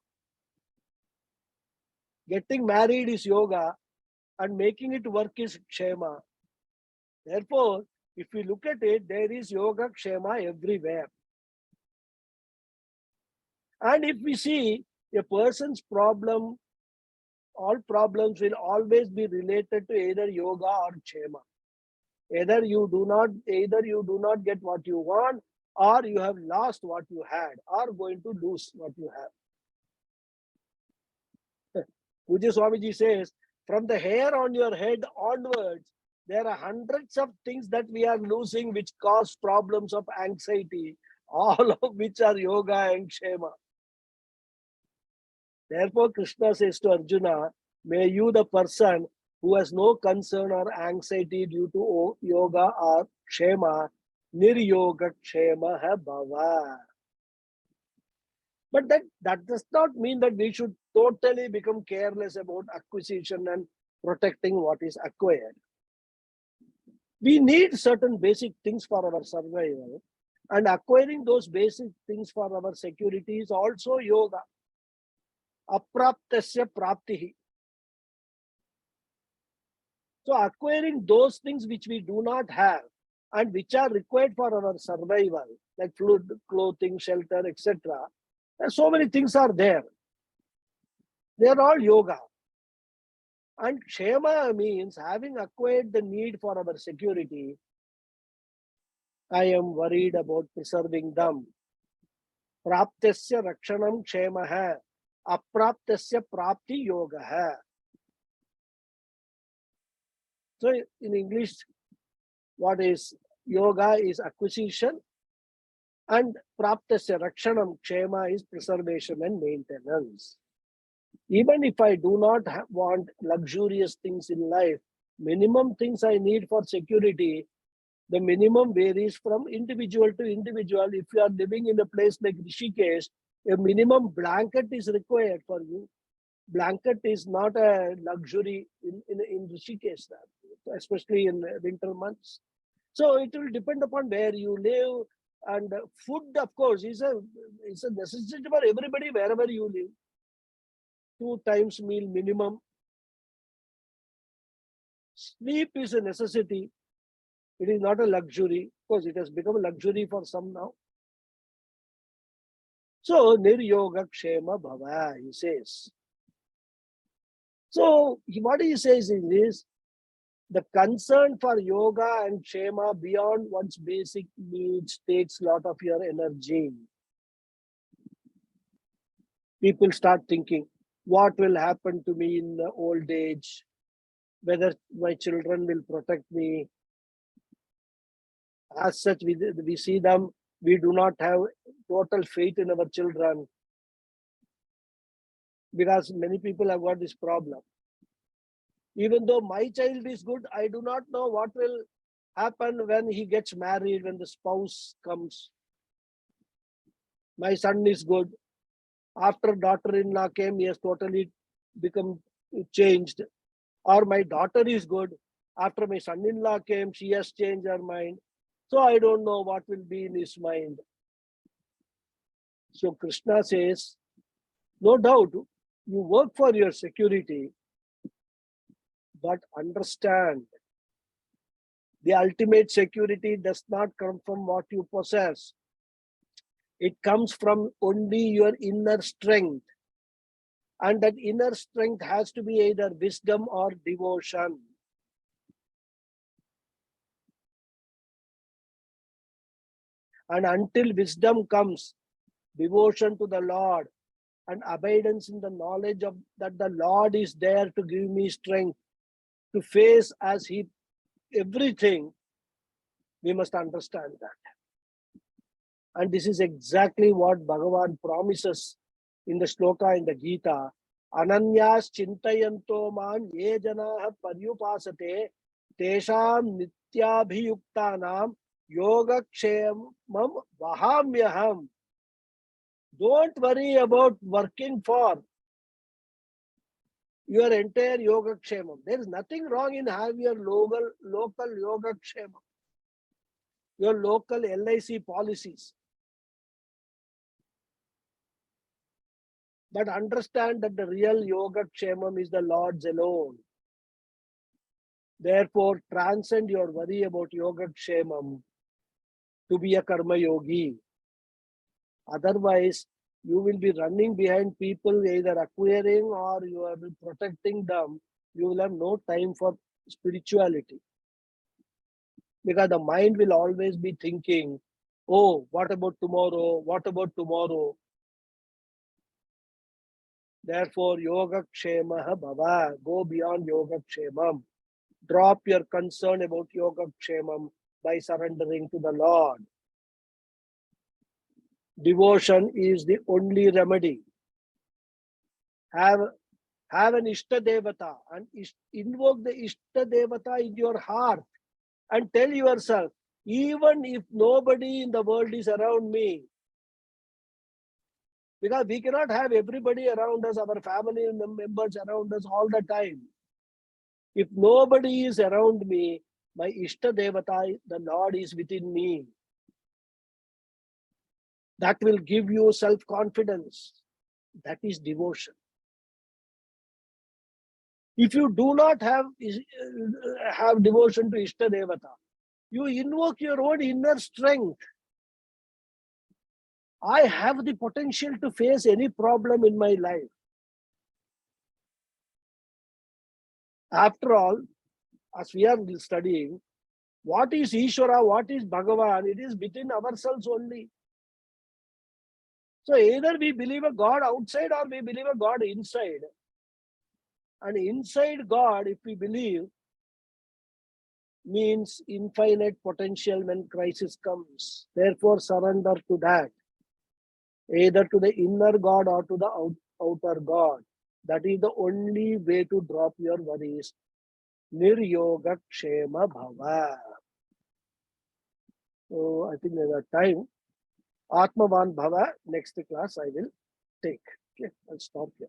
Getting married is yoga. And making it work is kshema. Therefore, if we look at it, there is yoga kshema everywhere. And if we see a person's problem, all problems will always be related to either yoga or kshema. Either you do not get what you want, or you have lost what you had, or going to lose what you have. Pujya Swamiji says, from the hair on your head onwards, there are hundreds of things that we are losing which cause problems of anxiety, all of which are yoga and kshema. Therefore, Krishna says to Arjuna, may you, the person who has no concern or anxiety due to yoga or kshema, niryoga kshema bhava. But that does not mean that we should totally become careless about acquisition and protecting what is acquired. We need certain basic things for our survival, and acquiring those basic things for our security is also yoga. Apraptasya praptihi. So acquiring those things which we do not have and which are required for our survival, like food, clothing, shelter, etc. So many things are there. They are all yoga. And kshema means having acquired the need for our security, I am worried about preserving them. Praptasya rakshanam kshemaha, apraptasya prapti yogaha. So in English, what is yoga is acquisition, and praptasya rakshanam kshema is preservation and maintenance. Even if I do not want luxurious things in life, minimum things I need for security, the minimum varies from individual to individual. If you are living in a place like Rishikesh, a minimum blanket is required for you. Blanket is not a luxury in Rishikesh, especially in winter months. So it will depend upon where you live, and food, of course, is a necessity for everybody wherever you live. 2 times meal minimum. Sleep is a necessity. It is not a luxury. Of course, it has become a luxury for some now. So, niryoga kshema bhava, he says. So, what he says is this: the concern for yoga and kshema beyond one's basic needs takes a lot of your energy. People start thinking, what will happen to me in the old age? Whether my children will protect me. As such, we see them, we do not have total faith in our children, because many people have got this problem. Even though my child is good, I do not know what will happen when he gets married, when the spouse comes. My son is good. After daughter-in-law came, he has totally become changed. Or my daughter is good. After my son-in-law came, she has changed her mind. So I don't know what will be in his mind. So Krishna says, no doubt, you work for your security, but understand the ultimate security does not come from what you possess. It comes from only your inner strength. And that inner strength has to be either wisdom or devotion. And until wisdom comes, devotion to the Lord and abidance in the knowledge of that the Lord is there to give me strength to face as He everything, we must understand that. And this is exactly what Bhagawad promises in the shloka in the Gita. Ananyas chintayanto man ye janaha paryupasate tesham nityabhiyuktanam yogakshemam vahamyaham. Don't worry about working for your entire yogakshemam. There is nothing wrong in having your local yogakshemam, your local LIC policies. But understand that the real yogakshemam is the Lord's alone. Therefore, transcend your worry about yogakshemam to be a karma yogi. Otherwise, you will be running behind people, either acquiring or you are protecting them. You will have no time for spirituality. Because the mind will always be thinking, oh, what about tomorrow? What about tomorrow? Therefore, yogakshemaha bhava. Go beyond yogakshemam. Drop your concern about yogakshemam by surrendering to the Lord. Devotion is the only remedy. Have an Ishta Devata and invoke the Ishta Devata in your heart and tell yourself, even if nobody in the world is around me, because we cannot have everybody around us, our family members around us all the time. If nobody is around me, my Ishta Devata, the Lord is within me. That will give you self-confidence. That is devotion. If you do not have devotion to Ishta Devata, you invoke your own inner strength. I have the potential to face any problem in my life. After all, as we are studying, what is Ishvara, what is Bhagavan, it is within ourselves only. So either we believe a God outside or we believe a God inside. And inside God, if we believe, means infinite potential when crisis comes. Therefore, surrender to that. Either to the inner God or to the outer God. That is the only way to drop your worries. Niryoga kshema bhava. So I think there's a time. Atmavan bhava, next class I will take. Okay, I'll stop here.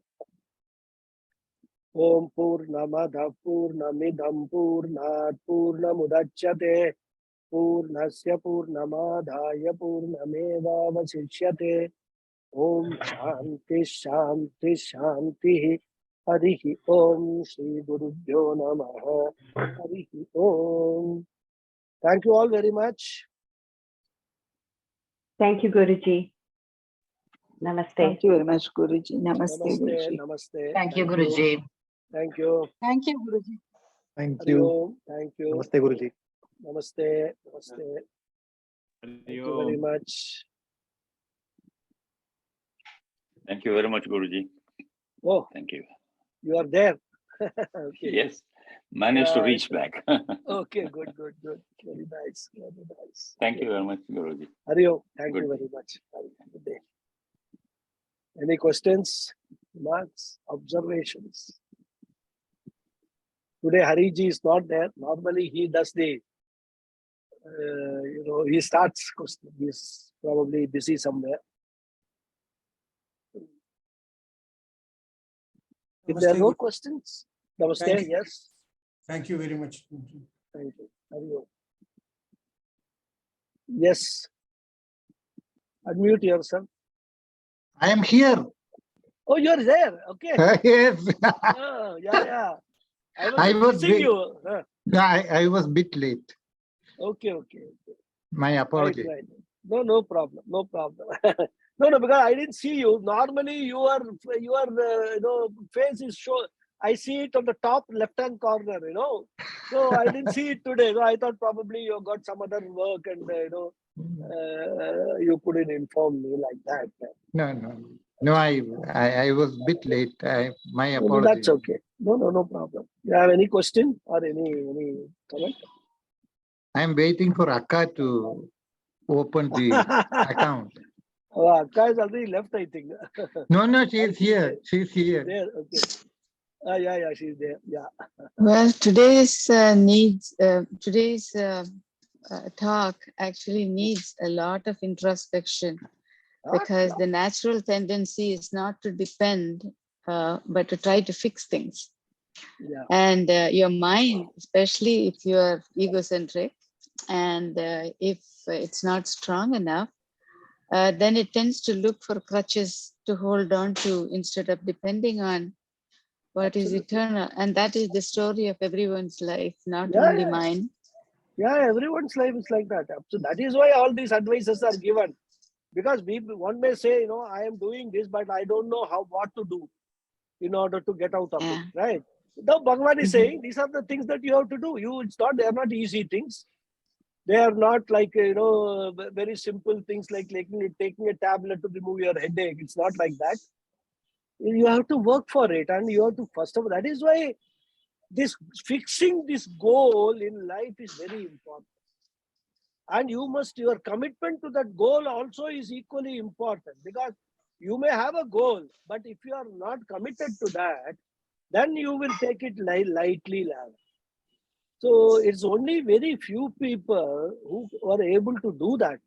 Om Purnamada Purnamidam Purnat Purnamudachyate Purnasya Purnamadaya Purnameva Vasishyate. Om Shanti Shanti Shanti. Harihi Om Shri Gurubhyo Namaha. Harihi Om. Thank you all very much. Thank you, Guruji. Namaste. Thank you very much, Guruji. Namaste, Namaste. Guruji. Namaste. Thank you, Guruji. Thank you. Thank you, Guruji. Thank Hari you. Om. Thank you. Namaste, Guruji. Namaste. Namaste. Thank you very much. Thank you very much, Guruji. Oh, Thank you. you are there. Okay. Yes, managed to Yeah, reach back. Okay, good. Very nice. Very nice. Thank you very much, Guruji. Hari Om. Thank you Good. very much. Have a good day. Any questions, remarks, observations? Today Hariji is not there. Normally he does the, he starts question. He's probably busy somewhere. If there are no questions, namaste. Thank you. Yes. Thank you very much. Thank you. Hari Om. Yes. Unmute yourself. I am here. Oh, you're there. Okay. Yes. Oh, yeah. I I was missing you. Huh. I was bit late. Okay. My apology. Right. No problem. No, because I didn't see you. Normally, your face is show. I see it on the top left-hand corner. So I didn't see it today. So I thought probably you got some other work, and you couldn't inform me like that. No. I was bit late. My No, apology. that's okay. No problem. You have any question or any comment? I am waiting for Akka to open the account. Oh, Akka is already left, I think. No, she is here. She's here. There, okay. Yeah, she's there. Yeah. Well, today's talk actually needs a lot of introspection, because the natural tendency is not to depend, but to try to fix things. Yeah. And your mind, especially if you are egocentric, and if it's not strong enough, then it tends to look for crutches to hold on to instead of depending on what is eternal. And that is the story of everyone's life, not only mine. Yeah, everyone's life is like that. So that is why all these advices are given. Because one may say, I am doing this, but I don't know what to do in order to get out of it, right? Now Bhagawad is saying these are the things that you have to do. They are not easy things. They are not like, very simple things like taking a tablet to remove your headache. It's not like that. You have to work for it, and you have to, first of all, that is why fixing this goal in life is very important. And your commitment to that goal also is equally important, because you may have a goal, but if you are not committed to that, then you will take it lightly. So it's only very few people who are able to do that.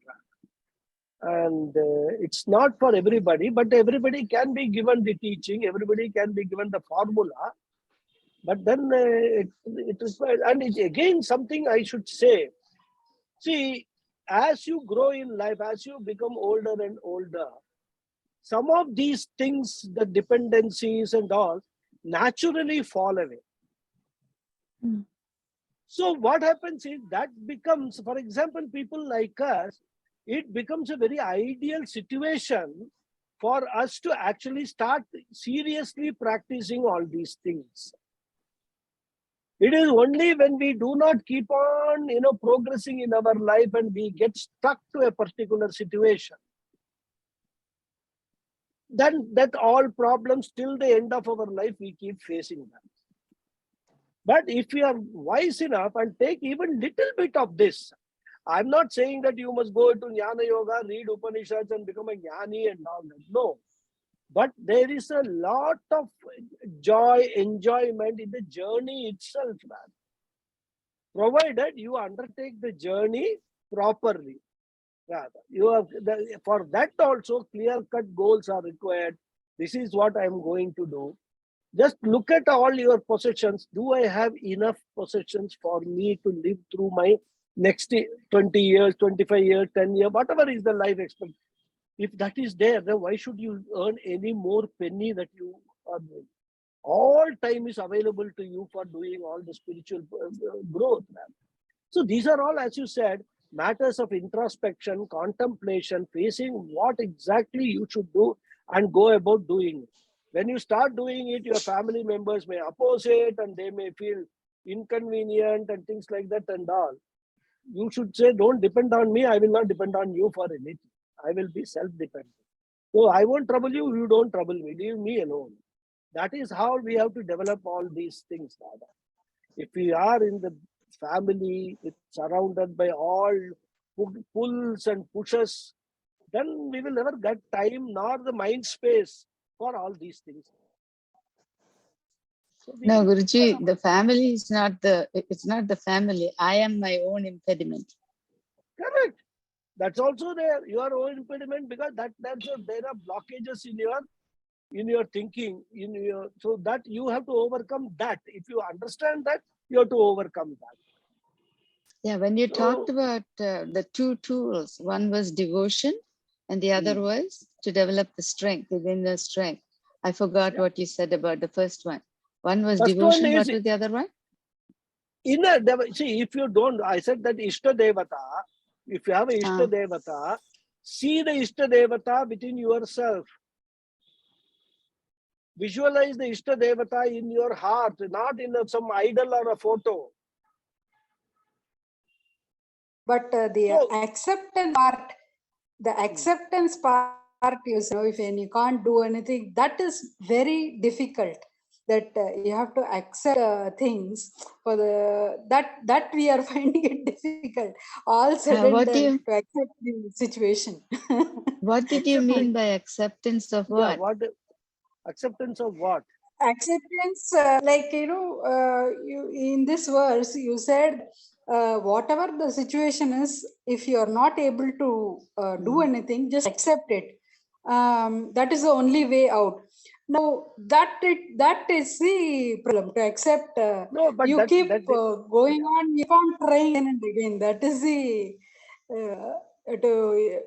And it's not for everybody, but everybody can be given the teaching, everybody can be given the formula. But then it requires, and it's again something I should say. See, as you grow in life, as you become older and older, some of these things, the dependencies and all, naturally fall away. So what happens is that becomes, for example, people like us, it becomes a very ideal situation for us to actually start seriously practicing all these things. It is only when we do not keep on, progressing in our life and we get stuck to a particular situation, then that all problems till the end of our life, we keep facing them. But if we are wise enough and take even little bit of this, I'm not saying that you must go to Jnana Yoga, read Upanishads and become a Jnani and all that. No. But there is a lot of joy, enjoyment in the journey itself, man. Provided you undertake the journey properly. For that also, clear-cut goals are required. This is what I'm going to do. Just look at all your possessions. Do I have enough possessions for me to live through my next 20 years, 25 years, 10 years, whatever is the life expectancy? If that is there, then why should you earn any more penny that you are doing? All time is available to you for doing all the spiritual growth. So these are all, as you said, matters of introspection, contemplation, facing what exactly you should do and go about doing it. When you start doing it, your family members may oppose it and they may feel inconvenient and things like that and all. You should say, don't depend on me. I will not depend on you for anything. I will be self-dependent. So I won't trouble you. You don't trouble me. Leave me alone. That is how we have to develop all these things, Dada. If we are in the family, it's surrounded by all pulls and pushes, then we will never get time nor the mind space for all these things. So No, Guruji, the family is not it's not the family. I am my own impediment. Correct. That's also there, your own impediment, because there are blockages in your thinking, so that you have to overcome that. If you understand that, you have to overcome that. Yeah, when you talked about the two tools, one was devotion and the other was to develop the strength, the inner strength. I forgot what you said about the first one. One was First devotion, one what is was the other one? See, if you don't, I said that Ishta Devata, if you have a Ishta Devata, see the Ishta Devata within yourself. Visualize the Ishta Devata in your heart, not in some idol or a photo. But the acceptance part is, if you can't do anything, that is very difficult. That you have to accept things for that we are finding it difficult. All sudden to accept the situation. What did you mean by acceptance of what? Yeah, acceptance of what? Acceptance, you in this verse, you said whatever the situation is, if you are not able to do anything, just accept it. That is the only way out. Now that is the problem, to accept. No, but you keep going on, you can't trying again and again. That is the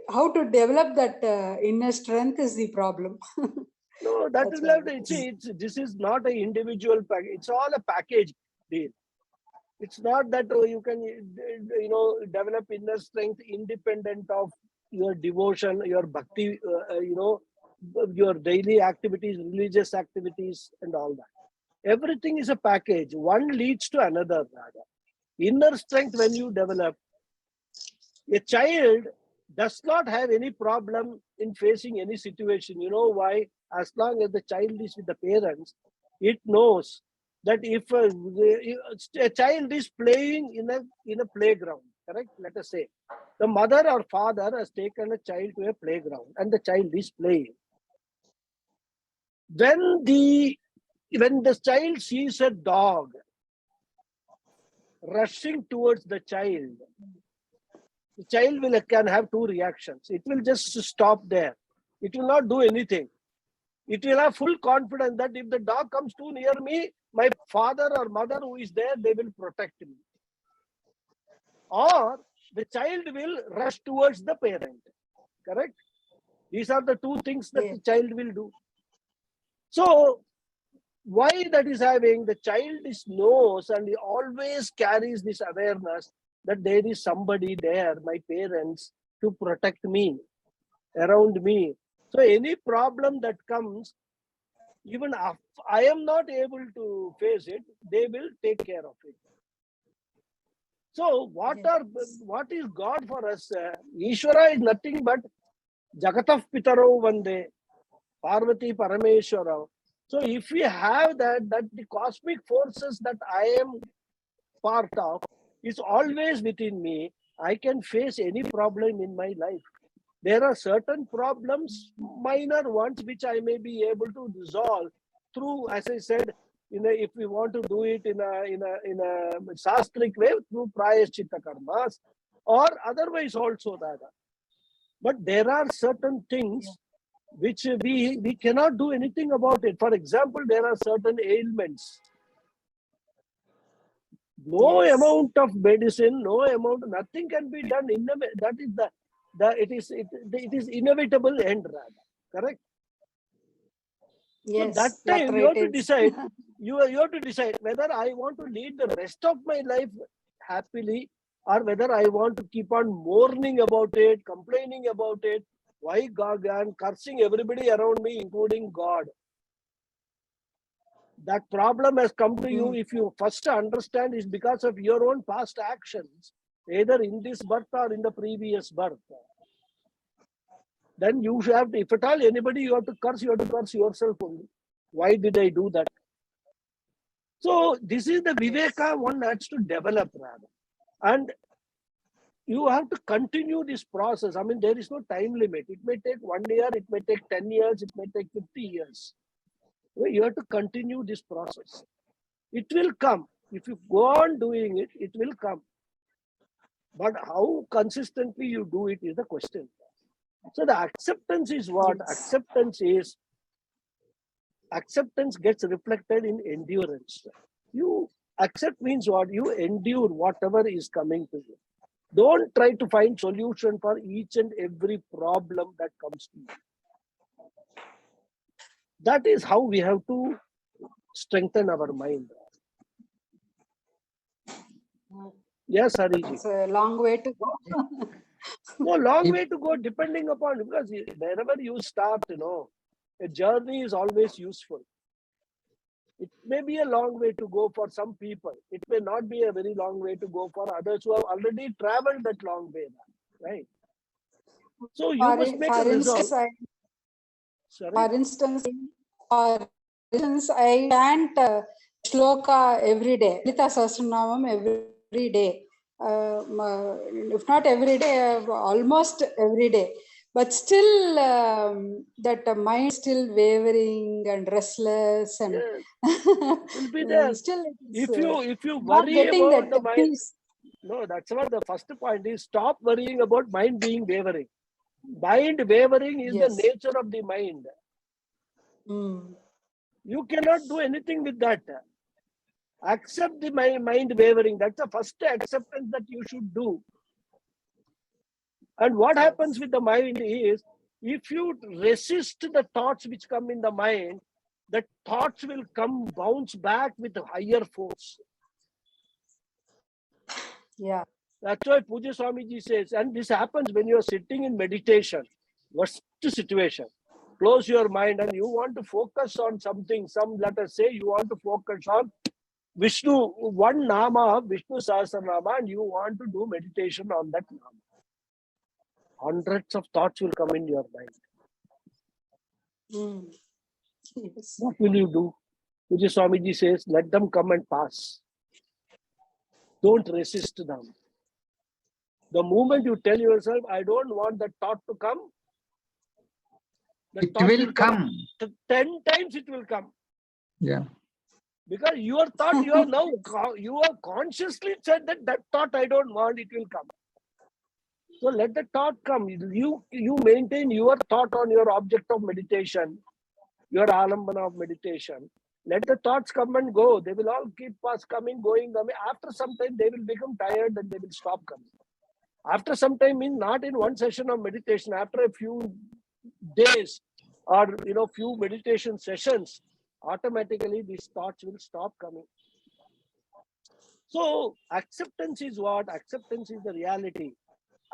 how to develop that inner strength is the problem. No, that is left. This is not an individual package. It's all a package deal. It's not that you can, develop inner strength independent of your devotion, your bhakti, your daily activities, religious activities, and all that. Everything is a package. One leads to another. Rather. Inner strength, when you develop, a child does not have any problem in facing any situation. You know why? As long as the child is with the parents, it knows that if a child is playing in a playground, correct? Let us say the mother or father has taken a child to a playground and the child is playing. When the child sees a dog rushing towards the child can have two reactions. It will just stop there. It will not do anything. It will have full confidence that if the dog comes too near me, my father or mother who is there, they will protect me. Or the child will rush towards the parent. Correct? These are the two things that the child will do. So, why that is having, the child knows and he always carries this awareness that there is somebody there, my parents, to protect me, around me. So any problem that comes, even if I am not able to face it, they will take care of it. So what is God for us? Ishvara is nothing but Jagatah Pitaro Vande, Parvati Parameshwara. So if we have that the cosmic forces that I am part of is always within me, I can face any problem in my life. There are certain problems, minor ones, which I may be able to resolve through, as I said, if we want to do it in a shastric way, through prayaschitta karmas, or otherwise also that. But there are certain things which we cannot do anything about it. For example, there are certain ailments. No amount of medicine, nothing can be done. That is it is inevitable end, rather. Correct? Yes, that what time you have right to is. decide. You have to decide whether I want to lead the rest of my life happily, or whether I want to keep on mourning about it, complaining about it, why God, and cursing everybody around me, including God. That problem has come to you if you first understand is because of your own past actions, either in this birth or in the previous birth. Then you should have to, if at all anybody you have to curse yourself only. Why did I do that? So this is the Viveka one has to develop, rather. And you have to continue this process. I mean, there is no time limit. It may take 1 year, it may take 10 years, it may take 50 years. You have to continue this process. It will come. If you go on doing it, it will come. But how consistently you do it is the question. So the acceptance is what? Yes. Acceptance gets reflected in endurance. You accept means what? You endure whatever is coming to you. Don't try to find solution for each and every problem that comes to you. That is how we have to strengthen our mind. Yes, Hariji. It's a long way to go. No, long way to go depending upon, because wherever you start, a journey is always useful. It may be a long way to go for some people. It may not be a very long way to go for others who have already traveled that long way, right? So you must make a resolve. Sorry? For instance, I chant shloka every day, Lita Sahasranamam every day. If not every day, almost every day. But still, that mind is still wavering and restless, and Yes, will be there. still If you not worry getting about that the mind, peace. no, that's what the first point is. Stop worrying about mind being wavering. Mind wavering is the Yes. nature of the mind. You cannot do anything with that. Accept the mind wavering. That's the first acceptance that you should do. And what happens with the mind is, if you resist the thoughts which come in the mind, the thoughts will come bounce back with higher force. Yeah. That's why Puja Swamiji says, and this happens when you are sitting in meditation, worst situation. Close your mind and you want to focus on something. Let us say you want to focus on Vishnu, one Nama, Vishnu Sahasranama, and you want to do meditation on that Nama. Hundreds of thoughts will come in your mind. Yes. What will you do? Puja Swamiji says, let them come and pass. Don't resist them. The moment you tell yourself, I don't want that thought to come, it will come. 10 times it will come. Yeah. Because your thought, you have consciously said that thought I don't want, it will come. So let the thought come. You maintain your thought on your object of meditation, your alambana of meditation. Let the thoughts come and go. They will all keep coming, going. After some time, they will become tired and they will stop coming. After some time means not in one session of meditation. After a few days or few meditation sessions, automatically these thoughts will stop coming. So acceptance is what? Acceptance is the reality.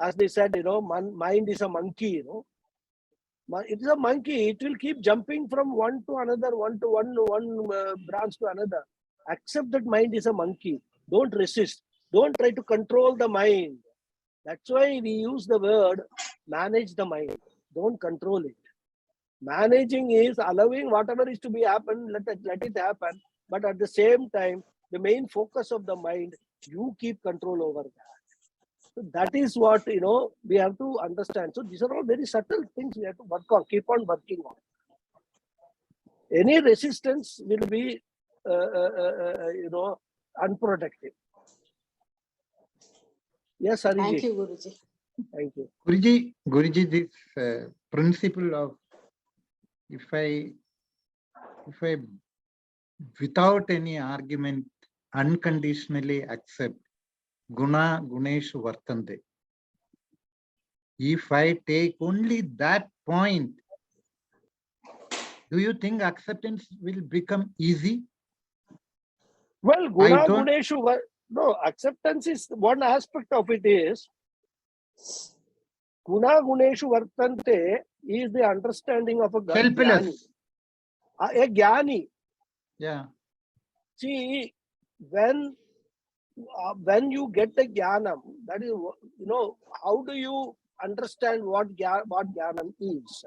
As they said, mind is a monkey. It is a monkey. It will keep jumping from one to another, one branch to another. Accept that mind is a monkey. Don't resist. Don't try to control the mind. That's why we use the word manage the mind. Don't control it. Managing is allowing whatever is to be happen, let it happen. But at the same time, the main focus of the mind, you keep control over that. So that is what we have to understand. So these are all very subtle things we have to work on, keep on working on. Any resistance will be unproductive. Yes, Hariji. Thank you, Guruji. Thank you. Guruji, this principle of if I without any argument unconditionally accept guna guneshu vartante. If I take only that point, do you think acceptance will become easy? Well, Guna don't- Guneshu, no, acceptance is one aspect of it is Guna Guneshu Vartante is the understanding of a Jnani. Helpless. A Jnani. Yeah. See, when you get the Jnanam, that is, how do you understand what Jnanam is?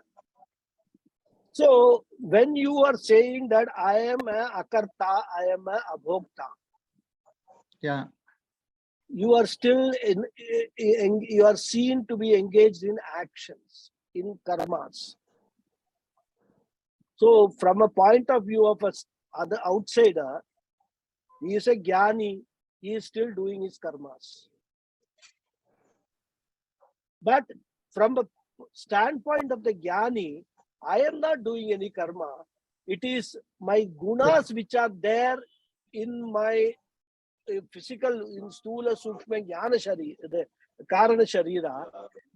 So, when you are saying that I am a Akarta, I am a Abhokta, Yeah. you are still you are seen to be engaged in actions, in karmas. So, from a point of view of other outsider, he is a Jnani, he is still doing his karmas. But from a standpoint of the Jnani, I am not doing any karma. It is my gunas which are there in my physical, in Stula, Sukshma, Jnana Sharira, the Karana Sharira.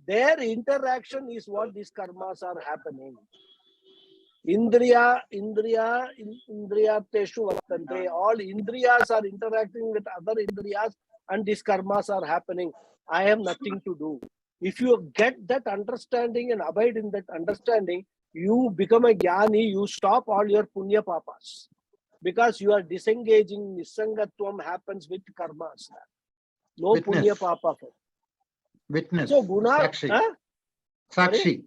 Their interaction is what these karmas are happening. Indriyateshu vartante. All Indriyas are interacting with other Indriyas and these karmas are happening. I have nothing to do. If you get that understanding and abide in that understanding, you become a Jnani, you stop all your punya papas. Because you are disengaging, Nisangatvam happens with karmas. No Witness. punya papa. Witness. So Guna, Sakshi. huh? Sakshi.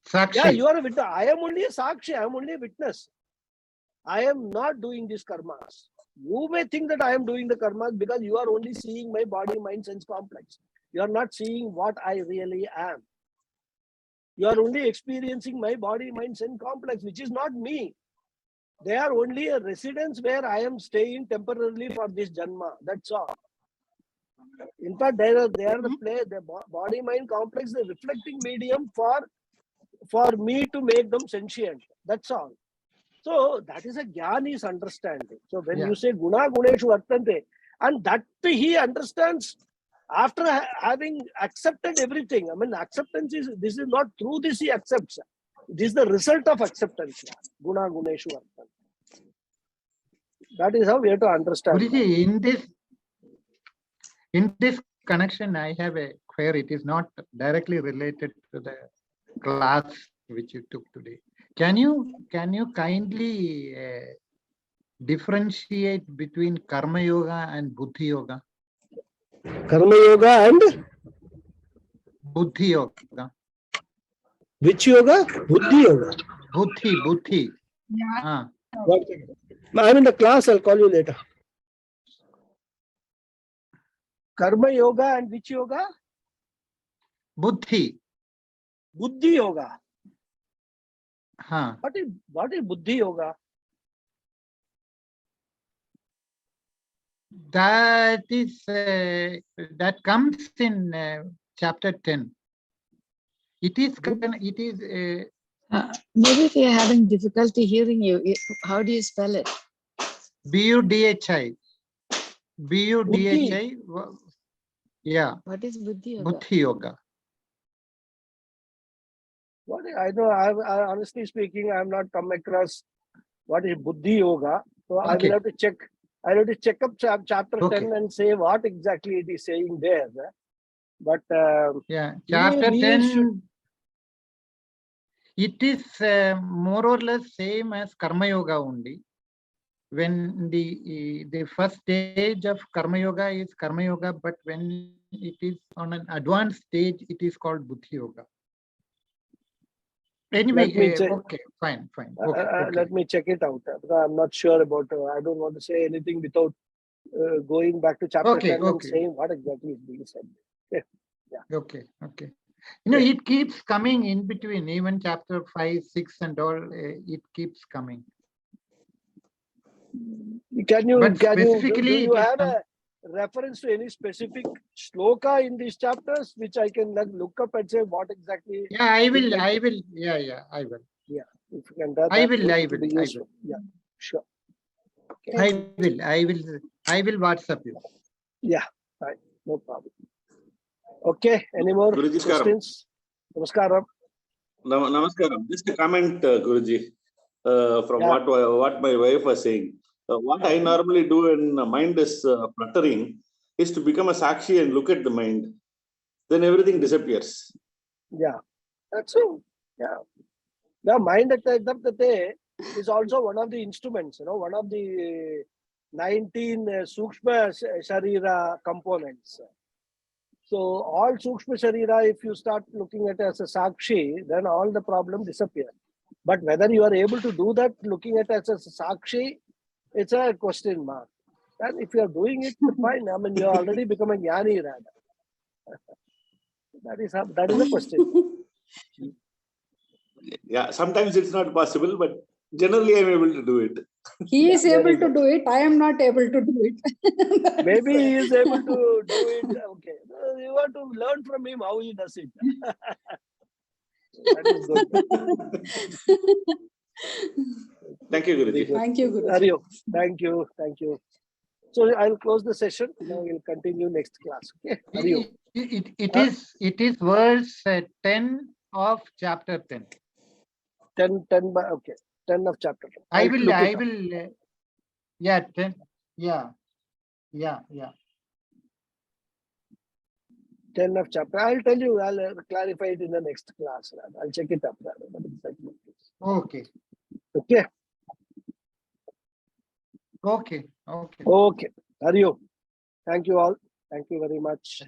Sakshi. Yeah, you are a witness. I am only a Sakshi, I am only a witness. I am not doing these karmas. You may think that I am doing the karmas because you are only seeing my body, mind, sense complex. You are not seeing what I really am. You are only experiencing my body, mind, sense complex, which is not me. They are only a residence where I am staying temporarily for this janma. That's all. In fact, they are the body, mind complex, the reflecting medium for me to make them sentient. That's all. So that is a Jnani's understanding. So when you say Guna Guneshu Vartante, and that he understands after having accepted everything. I mean, acceptance is, this is not through this he accepts. It is the result of acceptance. Guna Guneshu Vartante. That is how we have to understand. Guruji, in this connection, I have a query. It is not directly related to the class which you took today. Can you kindly differentiate between Karma Yoga and Buddhi Yoga? Karma Yoga and Buddhi Yoga. Which yoga? Buddhi Yoga. Buddhi. Yeah. I'm in the class, I'll call you later. Karma Yoga and which yoga? Buddhi. Buddhi Yoga. Huh. What is Buddhi Yoga? That is that comes in chapter 10. It is Maybe we are having difficulty hearing you. How do you spell it? Budhi. Budhi. Yeah. What is Buddhi Yoga? Buddhi Yoga. What I know, I honestly speaking, I have not come across what is Buddhi Yoga. So I will have to check. I have to check up chapter 10 and say what exactly it is saying there. But chapter 10. It is more or less same as Karma Yoga only. When the first stage of Karma Yoga is Karma Yoga, but when it is on an advanced stage, it is called Buddhi Yoga. Anyway, okay, fine. Okay. Let me check it out. Because I'm not sure about. I don't want to say anything without going back to chapter 10 and saying what exactly is being said. Okay. It keeps coming in between, even chapter 5, 6 and all, it keeps coming. Do you have a reference to any specific shloka in these chapters, which I can look up and say what exactly? Yeah, I will. I will. Yeah, if you can do that, I will. Yeah, sure. Okay. I will WhatsApp you. Yeah, fine. No problem. Okay, any more questions? Namaskaram. Namaskaram. Just a comment, Guruji. from Yeah. what my wife was saying. What I normally do when the mind is fluttering is to become a sakshi and look at the mind. Then everything disappears. Yeah, that's true. Yeah. The mind at the end of the day is also one of the instruments, one of the 19 Sukshma Sharira components. So all Sukshma Sharira, if you start looking at it as a Sakshi, then all the problem disappear. But whether you are able to do that, looking at it as a Sakshi, it's a question mark. And if you are doing it, fine. I mean, you are already become a Jnani rather. That is the question. Yeah, sometimes it's not possible, but generally I'm able to do it. He is Yeah, able very to good. do it. I am not able to do it. That Maybe why. he is able to do it. Okay. You have to learn from him how he does it. That is good. Thank you, Very Guruji. good. Thank you, Guruji. Hariyo. Thank you. Thank you. So I'll close the session. Now we'll continue next class. Okay. Hariyo. It is verse 10 of chapter 10. 10 okay. 10 of chapter 10. I I'll will, look it up. yeah, 10. Yeah. 10 of chapter. I'll tell you, I'll clarify it in the next class. I'll check it up. Okay. Okay. Okay. Okay. Hariyo. Thank you all. Thank you very much.